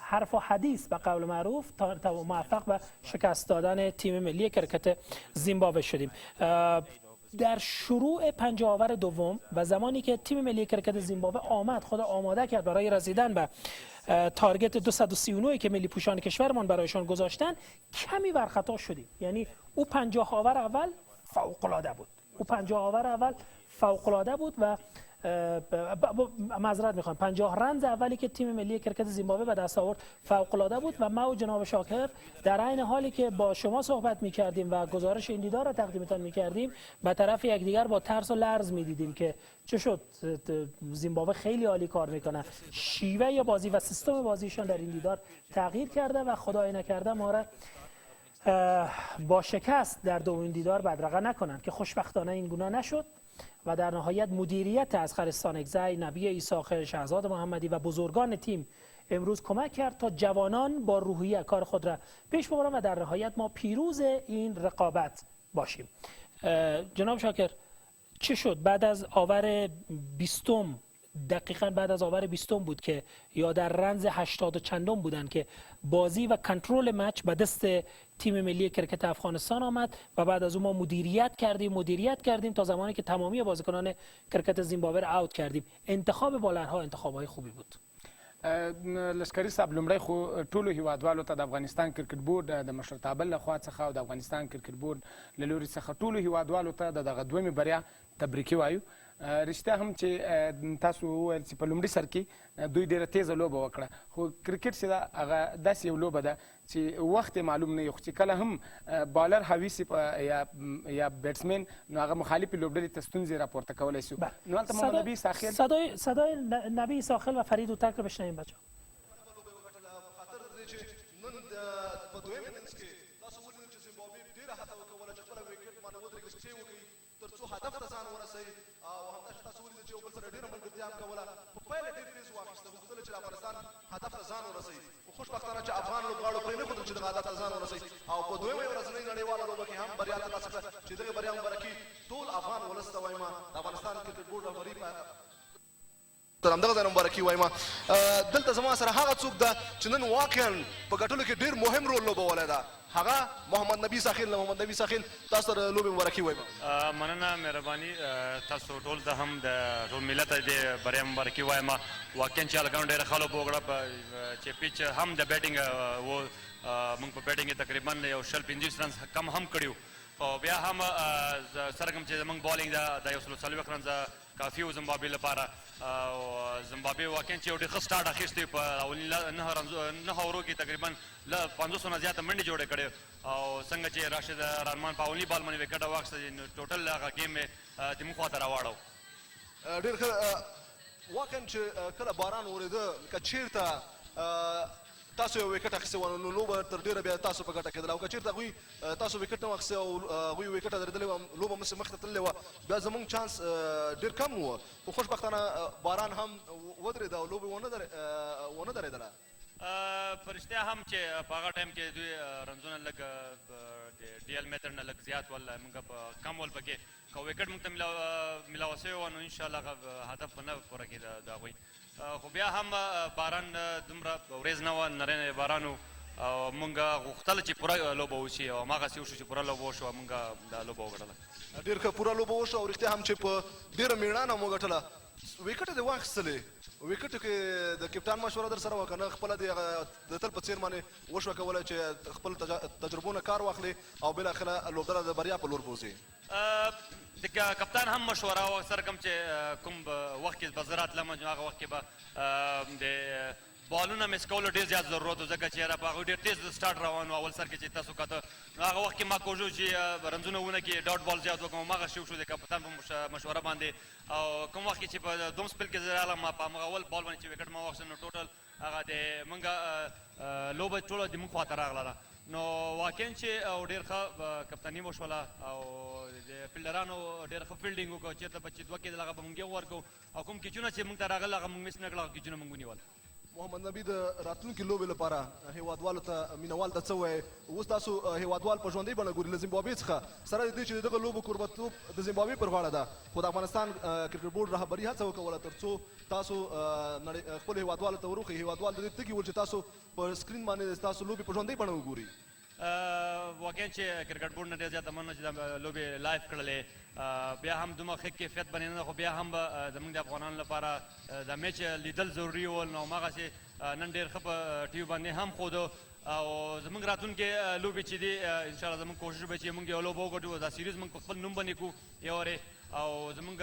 حرف و حدیث به قول معروف تا موفق به شکست دادن تیم ملی کرکت زیمبابوه شدیم. در شروع 50 آور دوم و زمانی که تیم ملی کرکت زیمبابوه آمد خود آماده کرد برای رسیدن به تارگت 239 که ملی پوشان کشورمان برایشان گذاشتن، کمی برخطا شدیم. یعنی او 50 آور اول فوق العاده بود. و معذرت میخوام 50 رنز اولی که تیم ملی کرکت زیمبابوه به دست آورد فوق العاده بود و ما و جناب شاکر در عین حالی که با شما صحبت میکردیم و گزارش این دیدار را تقدیمتان میکردیم، به طرف یکدیگر با ترس و لرز میدیدیم که چه شد. زیمبابوه خیلی عالی کار میکنه، شیوه یا بازی و سیستم بازیشان در این دیدار تغییر کرده و خدای نکرده ما را با شکست در دومین دیدار بدرقه نکنند که خوشبختانه این گونه نشد و در نهایت مدیریت از خرستان اگزی، نبی ایساخر، شهزاد محمدی و بزرگان تیم امروز کمک کرد تا جوانان با روحیه کار خود را پیش ببرند و در نهایت ما پیروز این رقابت باشیم. جناب شاکر، چه شد بعد از آور 20 دقیقاً بعد از آور 20 بود که یا در رنز 80 و چندم بودن که بازی و کنترل مچ به دست تیم ملی کرکت افغانستان آمد و بعد از اون ما مدیریت کردیم تا زمانی که تمامی بازیکنان کرکت زیمبابوه را اوت کردیم. انتخاب بالرها انتخابای خوبی بود. لشکري صاحب لومړی خو ټولو هیوادوالو ته د افغانستان کرکټ بورډ د مشرتابه لخوا څخه او د افغانستان کرکټ بورډ له لوري څخه ټولو هیوادوالو ته د دغه دویمې بریا تبریکي وایو. رښتیا هم چې تاسو وویل چې په لومړي سر کې دوی ډېره تیزه لوبه وکړه، خو کرکټ چې ده هغه داسې یو لوبه ده چې وخت یې معلوم نه وي، خو چې کله هم بالر هاوي سي یا بیټسمن نو هغه مخالفې لوبډلې ته ستونزې راپورته کولی شو. نو هلته محمد نبی ساخل صدای نبی ساخل و فرید اوتک رو بشنویم بچه. هدف ته ځان ورسوي او همداسې تاسو ولیدل چې یو بل سره ډېره ملګرتیا هم کوله. په پیله ډېر تېز واخیسته، غوښتل چې افغانستان هدف ته ځان ورسوي، خو خوشبختانه چې افغان لوبغاړو پرې نه ښودل چې دغه هدف ته ځان ورسوي او په دویمه ورځنۍ نړیواله لوبه کې هم بریا ترلاسه کړه چې دغې بریا مبارکي ټول افغان ولس ته وایم، د افغانستان کرکټ بورډ رهبري تر همدغه ځای نه مبارکي وایم. دلته زما سره هغه څوک ده چې نن واقعا په ګټلو کې ډېر مهم رول لوبولی ده، هغه محمد نبی ساخل. محمد نبی ساخل تاسو ته لوبې مبارکي وایم. مننه، مهرباني. تاسو ټول ته هم د ټول ملت ته د بریا مبارکي وایم. واقعا چې هلکانو ډېره ښه لوبه وکړه چې پیچ هم د بیټینګ و، موږ په بیټینګ کې تقریبا یو 25 رنز کم هم کړي او بیا هم څرګند چې زموږ بالینګ د 140 رنز کافي و زمبابوې لپاره. او زمبابوې واقعا چې یو ډېر ښه سټارټ اخیستی په اولي 9 اورو کې تقریبا 500 نه زیاته منډې جوړې کړې او څنګه چې راشد رحمان په اولي بال باندې وکټه واخیسته، ټوټل هغه ګیم یې د موږ خواته راواړو. ډېر ښه. واقعا چې کله باران ورېده که چېرته تاسو یو وکټ اخیستی وه نو لوبه تر ډېره بیا تاسو په ګټه کېدله، او که چېرته هغوی تاسو وکټ نه واخیستی او هغوی وکټه درېدلې وه لوبه مخې ته تللې وه، بیا زموږ چانس ډېر کم و، خو خوشبختانه باران هم ودرېده او لوبه ونه درېدله. پرشتیا هم چې په هغه ټایم کې دوی رنزونه لږ د ډي ایل میتډ نه لږ زیات ول موږ په کم ول پکې که وکټ موږ ته میلاوه سوی وه نو انشاءالله هغه هدف به نه پوره کېده د هغوی خو بیا هم باران دومره ورېځ نه وه نری باران و او موږ غوښتل چې پوره لوبه وشي او هماغسې وشو چې پوره لوبه وشوه موږ دا لوبه وګټله ډېر ښه پوره لوبه وشوه او رښتیا هم چې په ډېره مېړانه مو وګټله وکټ دې واخیستلې وکټ کې د کپټان مشوره در سره وه که نه خپله د تل په څېر باندې وشوه کولی چې خپل تجربو نه کار واخلې او بالاخره لوبډله د بریا په لور بوځې د کپتان هم مشوره وه سره کوم چې کوم وخت کې به زه راتلم هغه وخت کې به د بالونه مس کولو ډېر زیات ضرورت و ځکه چې په هغوی ډېر تیز سټارټ روان و اول سر کې چې تاسو کاته نو هغه وخت کې ما کوشش چې رنزونه ونه کړي ډاټ بال زیات وکړم هماغه شی وشو د کپتان په مشوره باندې او کوم وخت کې چې په دوم سپیل کې زه راغلم په هماغه اول بال باندې چې وکټ ما واخیسته نو ټوټل هغه د موږ لوبه ټوله د موږ خواته راغله نو واقعا چې او ډېر ښه کپتاني وشوله او د فیلډرانو ډېر ښه فیلډینګ وکړو چېرته به چې دوه کېدل هغه به موږ یې ورکړو او کوم کیچونه چې موږ ته راغل هغه موږ مس نه کړل هغه کیچونه موږ ونیول محمد نبي د راتلونکي لوبې لپاره هیوادوالو ته مینوال ته څه وایي اوس تاسو هیوادوال په ژوندۍ بڼه ګوري له زیمبابوې څخه سره د دې چې د دغه لوبو کوربتوب د زیمبابوې پر غاړه ده خو د افغانستان کرکټ بورډ رهبري هڅه وکوله تر څو تاسو خپل هیوادوالو ته وروښیي هیوادوال د دې تږي ول چې تاسو په سکرین باندې تاسو لوبې په ژوندۍ بڼه وګوري واقعا چې کرکټ بورډ نه ډېر زیاته مننه چې دا لوبې لایف کړلې بیا هم دومره ښه کیفیت باندې نه خو بیا هم به زموږ د افغانانو لپاره دا میچ لیدل ضروري ول نو هماغسې نن ډېر ښه په ټي وي باندې هم ښودو او زموږ راتلونکي لوبې چې دي انشاءالله زموږ کوشش به چې موږ یو لوبه وګټو دا سیریز موږ په خپل نوم باندې کړو یو وارې او زموږ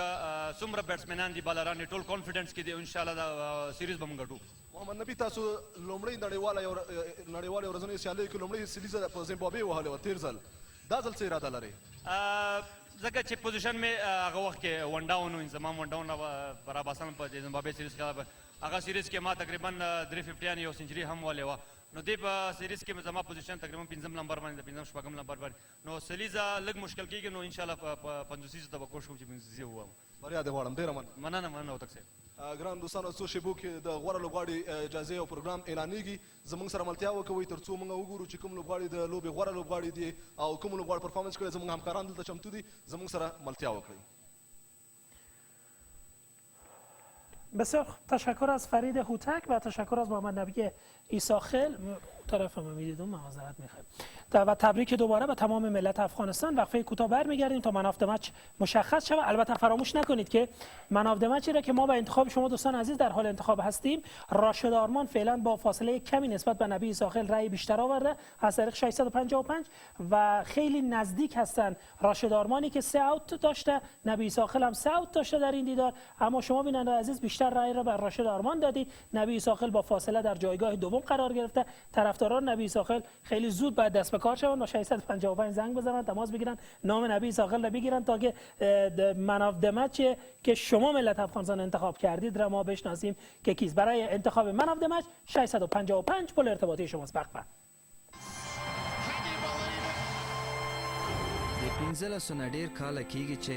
څومره بیټسمینان دي بالران دي ټول کانفیډنس کې دي انشاءالله دا سیریز به موږ ګټو محمد نبي تاسو لومړۍ نړیوالې ورځنۍ سیالیو کې لومړۍ سیریزه په زیمبابوې وهلې وه تېر ځل دا ځل څه اراده لرئ ځکه چې پوزیشن مې هغه وخت کې ون ډاون و انضمام ون ډاون برابر په زیمبابوې سیریز کې هغه سیریز کې ما تقریبا 350 یو سنچري هم ولې وه نو دې په سیریز کې زما پوزیشن تقریبا 5 نمبر باندې د 5 شپږم نمبر باندې نو سلیزه لږ مشکل کېږي نو انشاءالله په 50 ته به کوشش وکړو چې 50 ووایم بریا دې غواړم ډېره مننه وتک صاحب ګران دوستانو څو شیبو کې د غوره لوبغاړي اجازې او پروګرام اعلانېږي زموږ سره ملتیا وکوئ تر څو موږ وګورو چې کوم لوبغاړي د لوبې غوره لوبغاړي دي او کوم لوبغاړي پرفارمنس کړی زموږ همکاران دلته چمتو دي زموږ سره ملتیا وکړئ بسیار تشکر از فرید هوتک و تشکر از محمد نبی ایساخیل طرف ما میدیدم معذرت میخوایم و تبریک دوباره به تمام ملت افغانستان. وقفه کوتاه برمیگردیم تا من آف مچ مشخص شود. البته فراموش نکنید که من آف مچی را که ما به انتخاب شما دوستان عزیز در حال انتخاب هستیم راشد آرمان فعلا با فاصله کمی نسبت به نبی ایساخیل رأی بیشتر آورده از طریق 655 و خیلی نزدیک هستن راشد آرمانی که 3 اوت داشته نبی ایساخیل هم 3 اوت داشته در این دیدار اما شما بیننده عزیز بیشتر رأی را بر راشد آرمان دادید. نبی ایساخیل با فاصله در جایگاه دوم قرار گرفته. طرفداران نبی ایساخیل خیلی زود باید دست به کار شوند و 655 زنگ بزنن تماس بگیرن نام نبی ایساخیل را بگیرن تا که من آف د مچ که شما ملت افغانستان انتخاب کردید را ما بشناسیم که کیست. برای انتخاب من آف د مچ 655 پل ارتباطی شماست. بخبر د 15 نه ډیر کال کېږي چې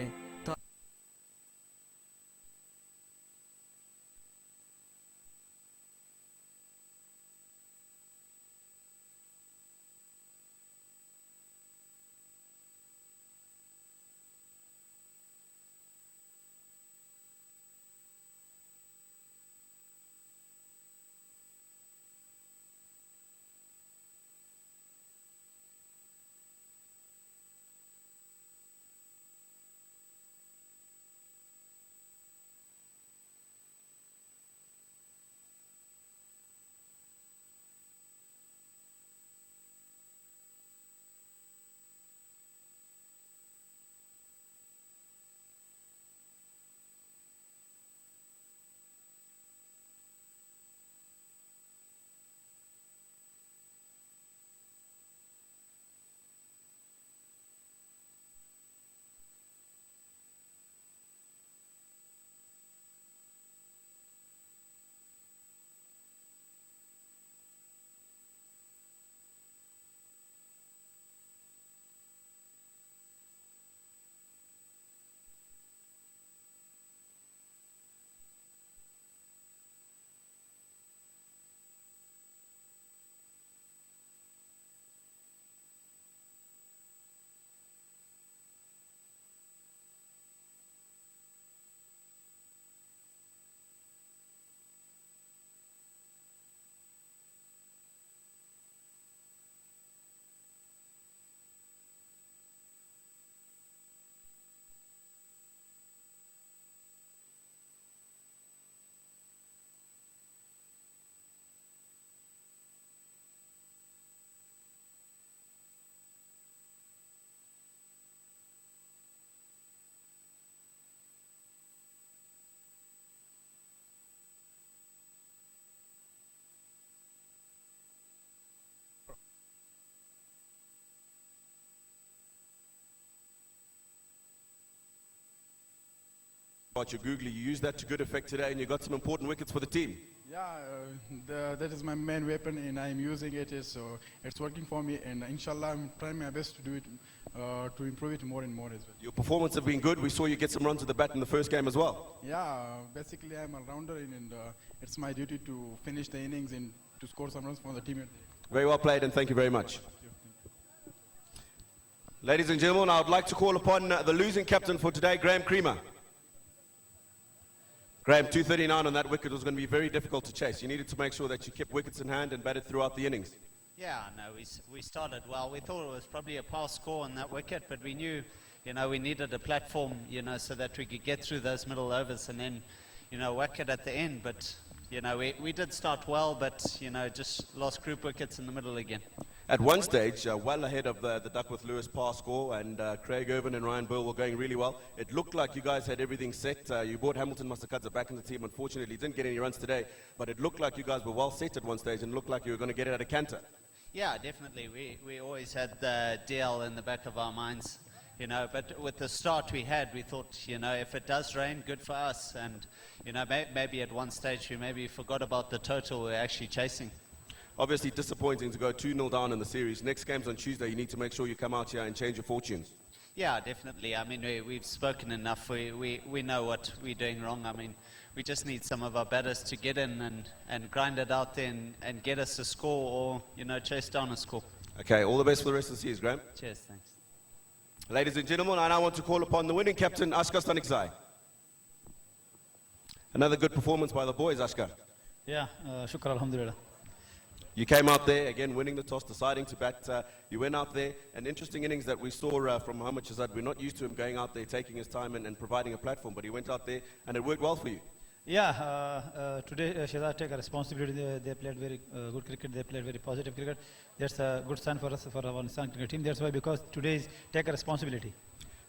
About your googly, you used that to good effect today and you got some important wickets for the team. Yeah, that is my main weapon and I'm using it, so it's working for me, and inshallah I'm trying my best to do it, to improve it more and more as well. Your performance have been good. We saw you get some runs at the bat in the first game as well. Yeah, basically I'm a rounder and it's my duty to finish the innings and to score some runs for the team. Very well played and thank you very much. Ladies and gentlemen, I would like to call upon the losing captain for today, Graham Creamer. Graham, 239 on that wicket was going to be very difficult to chase. You needed to make sure that you kept wickets in hand and batted throughout the innings. Yeah, no, we started well. We thought it was probably a pass score on that wicket, but we knew, we needed a platform, so that we could get through those middle overs and then, whack it at the end. But, we did start well, but, just lost group wickets in the middle again. At one stage, well ahead of the Duckworth Lewis pass score, and Craig Irvin and Ryan Burl were going really well. It looked like you guys had everything set. You brought Hamilton Masakadza back in the team. Unfortunately, didn't get any runs today, but it looked like you guys were well set at one stage and looked like you were going to get it at a canter. Yeah, definitely. We always had the DL in the back of our minds, but with the start we had, we thought, if it does rain, good for us. And, maybe at one stage we maybe forgot about the total we're actually chasing. Obviously disappointing to go 2-0 down in the series. Next game's on Tuesday. You need to make sure you come out here and change your fortunes. Yeah, definitely. I mean, we've spoken enough. We know what we're doing wrong. I mean, we just need some of our batters to get in and grind it out there and get us a score or, chase down a score. Okay, all the best for the rest of the series, Graham. Cheers, thanks. Ladies and gentlemen, I now want to call upon the winning captain, Ashkar Stanikzai. Another good performance by the boys, Ashkar. Yeah, shukr, alhamdulillah. You came out there, again, winning the toss, deciding to bat. You went out there, an interesting innings that we saw from Mohammad Shahzad. We're not used to him going out there, taking his time and providing a platform, but he went out there and it worked well for you. Yeah, today Shahzad took a responsibility. They played very good cricket. They played very positive cricket. That's a good sign for us, for our Afghanistan cricket team. That's why, because today is take a responsibility.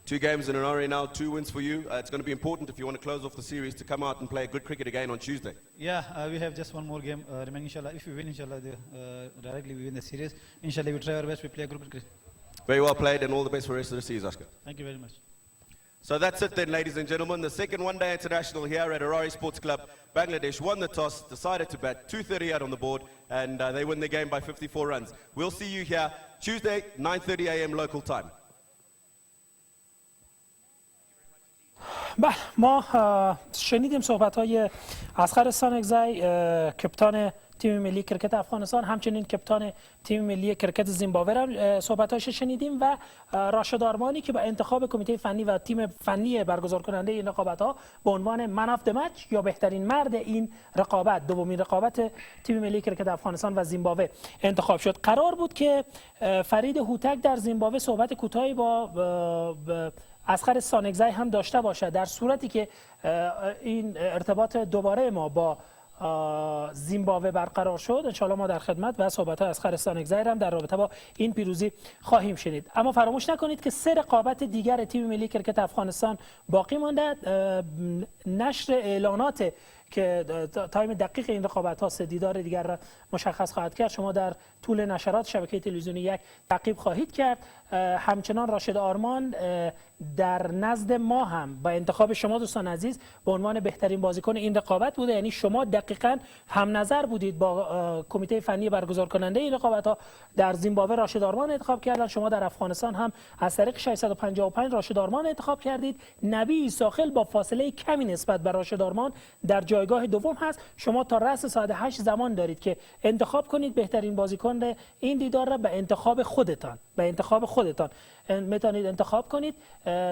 2 games in an array now, 2 wins for you. It's going to be important if you want to close off the series to come out and play good cricket again on Tuesday. Yeah, we have just one more game remaining, inshallah. If we win, inshallah, directly we win the series. Inshallah, we try our best, we play good cricket. Very well played and all the best for the rest of the series, Ashkar. Thank you very much. So that's it then, ladies and gentlemen. The second one-day international here at Harare Sports Club. Bangladesh won the toss, decided to bat, 238 on the board, and they win the game by 54 runs. We'll see you here Tuesday, 9:30 a.m. local time. بله، ما شنیدیم صحبت‌های اصغر سانگزی، کپتان تیم ملی کرکت افغانستان، همچنین کپتان تیم ملی کرکت زیمبابوه را صحبت‌هاش شنیدیم و راشد آرمانی که با انتخاب کمیته فنی و تیم فنی برگزار کننده این رقابت‌ها به عنوان من آف د مچ یا بهترین مرد این رقابت، دومین رقابت تیم ملی کرکت افغانستان و زیمبابوه انتخاب شد. قرار بود که فرید هوتک در زیمبابوه صحبت کوتاهی با اصغر سانگزی هم داشته باشد، در صورتی که این ارتباط دوباره ما با زیمبابوه برقرار شد. انشاءالله ما در خدمت و صحبت‌های اصغر سانگزی هم در رابطه با این پیروزی خواهیم شنید. اما فراموش نکنید که 3 رقابت دیگر تیم ملی کرکت افغانستان باقی مانده. نشر اعلانات که تایم دقیق این رقابت‌ها 3 دیدار دیگر را مشخص خواهد کرد، شما در طول نشرات شبکه تلویزیونی 1 تعقیب خواهید کرد. همچنان راشد آرمان در نزد ما هم با انتخاب شما دوستان عزیز به عنوان بهترین بازیکن این رقابت بوده. یعنی شما دقیقاً هم نظر بودید با کمیته فنی برگزار کننده این رقابت‌ها. در زیمبابوه راشد آرمان انتخاب کردن، شما در افغانستان هم از طریق 655 راشد آرمان انتخاب کردید. نبی عیساخیل با فاصله کمی نسبت به راشد آرمان در جایگاه دوم هست. شما تا رأس ساعت 8 زمان دارید که انتخاب کنید بهترین بازیکن این دیدار را به انتخاب خودتان. میتونید انتخاب کنید،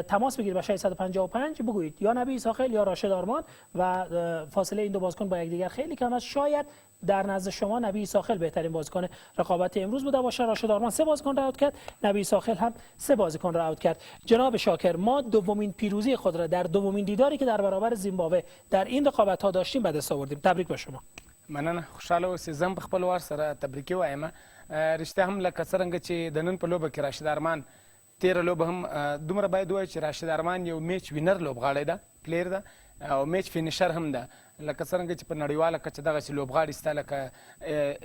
تماس بگیرید با 655 بگویید یا نبی عیساخیل یا راشد آرمان و فاصله این دو بازیکن با یکدیگر خیلی کم است. شاید در نزد شما نبی عیساخیل بهترین بازیکن رقابت امروز بوده باشه. راشد آرمان 3 بازیکن را اوت کرد، نبی عیساخیل هم 3 بازیکن را اوت کرد. جناب شاکر، ما دومین پیروزی خود را در دومین دیداری که در برابر زیمبابوه در این رقابت ها داشتیم به دست آوردیم. تبریک به شما. مننه. خوشاله اوسئ. زه هم په خپل وار سره تبریکي وایم. رښتیا هم لکه څرنګه چې د نن په لوبه کې راشد ارمان تیره لوبه هم دومره باید ووایو چې راشد ارمان یو میچ وینر لوبغاړی ده، پلیر ده. او میچ فینیشر هم ده لکه څرنګه چې په نړیواله کچه دغسې لوبغاړي شته لکه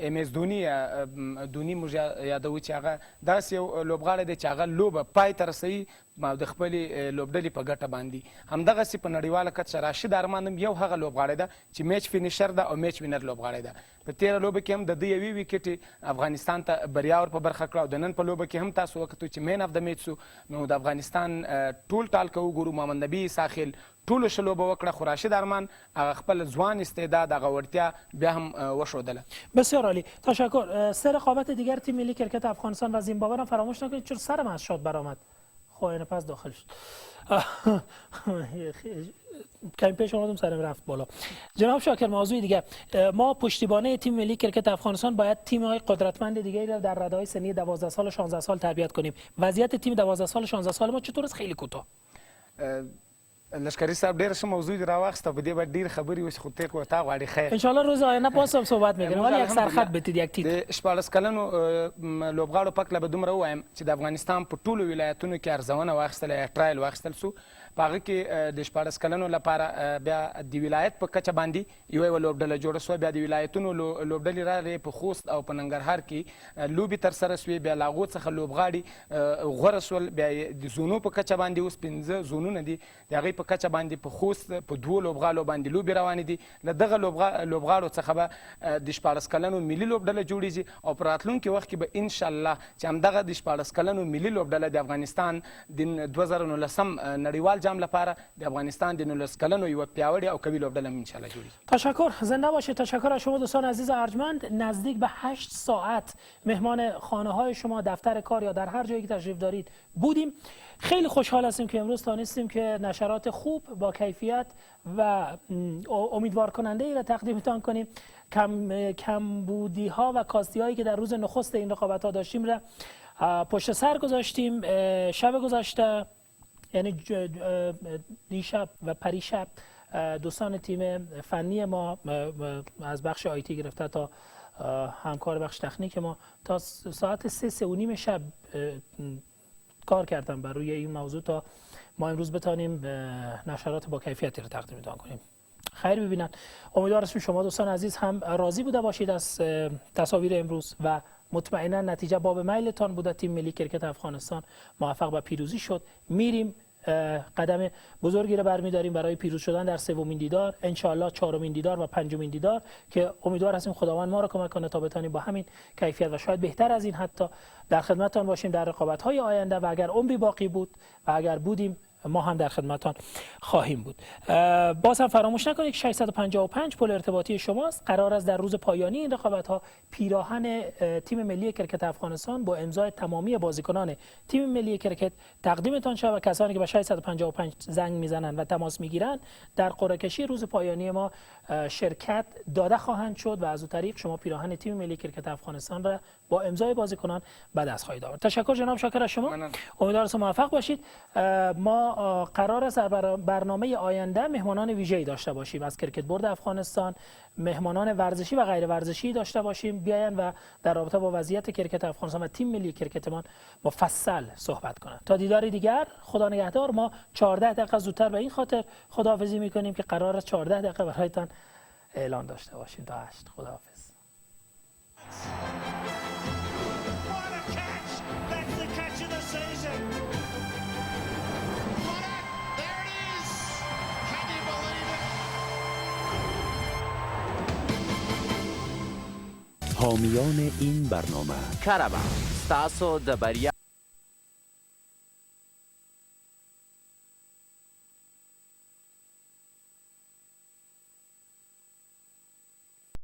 ایم ایس دوني موږ یادوو چې هغه داسې یو لوبغاړی دی چې هغه لوبه پای ته رسوي د خپلې لوبډلې په ګټه باندې همدغسې په نړیواله کچه راشد ارمان هم یو هغه لوبغاړی ده چې میچ فینیشر ده او میچ وینر لوبغاړی ده په تېره لوبه کې هم د ده یوې ویکټې افغانستان ته بریا ور په برخه کړه او د نن په لوبه کې هم تاسو وکتو چې مین اف د میچ سو نو د افغانستان ټول ټال که وګورو محمد نبي ساخل ټولو ښه لوبه وکړه خو راشد ارمان هغه خپل ځوان استعداد هغه وړتیا بیا هم وښودله. بسیار عالی، تشکر. سه رقابت دیگر تیم ملی کرکت افغانستان و زیمبابوه را فراموش نکنید چون سرم از شاد برآمد. خب این پس داخل شد. کمی پیش اومدم سرم رفت بالا. جناب شاکر، موضوع دیگه، ما پشتیبانه تیم ملی کرکت افغانستان باید تیم‌های قدرتمند دیگری را در رده‌های سنی 12 سال و 16 سال تربیت کنیم. وضعیت تیم 12 سال و 16 سال ما چطور است؟ خیلی کوتاه. لشکری صاحب ډېره ښه موضوع دې راواخیسته، په دې به ډېرې خبرې وشي خو ته خو تا غواړې خیر انشاءالله روز آینده باز هم صحبت میکنیم ولی یک سرخط بدید یک تیتر. د 14 کلنو لوبغاړو په کله به دومره ووایم چې د افغانستان په ټولو ولایتونو کې ارزونه واخیستله یا ټرایل واخیستل سو په هغه کې د 14 کلنو لپاره بیا د ولایت په کچه باندې یوه لوبډله جوړه سوه، بیا د ولایتونو لوبډلې راغلې په خوست او په ننګرهار کې لوبې ترسره سوې، بیا له هغو څخه لوبغاړي غوره سول، بیا د زونو په کچه باندې اوس 5 زونونه دي د هغې په کچه باندې په خوست په 2 لوبغاړو باندې لوبې روانې دي. له دغه لوبغاړو څخه به د 14 کلنو ملي لوبډله جوړیږي او په راتلونکي وخت کې به انشاءالله چې همدغه د 14 کلنو ملي لوبډله د افغانستان د 2019 نړیوال جام لپاره د افغانستان د 19 کلنو یوه پیاوړې او قوي لوبډله انشاءالله جوړیږي. تشکر، زنده باشید. تشکر از شما دوستان عزیز ارجمند. نزدیک به 8 ساعت مهمان خانه های شما، دفتر کار یا در هر جایی که تشریف دارید بودیم. خیلی خوشحال هستیم که امروز تانستیم که نشرات خوب با کیفیت و امیدوار کننده ای را تقدیمتان کنیم. کمبودی ها و کاستی هایی که در روز نخست این رقابت ها داشتیم را پشت سر گذاشتیم. شب گذشته یعنی دیشب و پریشب دوستان تیم فنی ما از بخش آیتی گرفته تا همکار بخش تکنیک ما تا ساعت 3:30 شب کار کردم بر روی این موضوع تا ما امروز بتانیم نشرات با کیفیتی رو تقدیمتان کنیم. خیر ببینن. امیدوار هستیم شما دوستان عزیز هم راضی بوده باشید از تصاویر امروز و مطمئنا نتیجه باب میلتان بوده. تیم ملی کرکت افغانستان موفق به پیروزی شد. میریم قدم بزرگی رو برمی‌داریم برای پیروز شدن در سومین دیدار، انشاءالله چهارمین دیدار و پنجمین دیدار که امیدوار هستیم خداوند ما را کمک کنه تا بتونیم با همین کیفیت و شاید بهتر از این حتی در خدمتتان باشیم در رقابت‌های آینده و اگر عمری باقی بود و اگر بودیم ما هم در خدمتتان خواهیم بود. باز هم فراموش نکنید 655 پل ارتباطی شماست. قرار است در روز پایانی این رقابت‌ها پیراهن تیم ملی کرکت افغانستان با امضای تمامی بازیکنان تیم ملی کرکت تقدیمتان شود و کسانی که به 655 زنگ میزنند و تماس میگیرند در قرعه کشی روز پایانی ما شرکت داده خواهند شد و از اون طریق شما پیراهن تیم ملی کرکت افغانستان را با امضای بازیکنان به دست خواهید آورد. تشکر جناب شاکر از شما. امیدوارم موفق باشید. ما قرار است در برنامه آینده مهمانان ویژه‌ای داشته باشیم از کرکت بورد افغانستان، مهمانان ورزشی و غیر ورزشی داشته باشیم بیاین و در رابطه با وضعیت کرکت افغانستان و تیم ملی کرکتمان مفصل صحبت کنند. تا دیدار دیگر خدا نگهدار. ما 14 دقیقه زودتر به این خاطر خداحافظی می‌کنیم که قرار است 14 دقیقه برایتان اعلان داشته باشیم. تا 8 خداحافظ. حامیان این برنامه کرابه ستاسو د بریا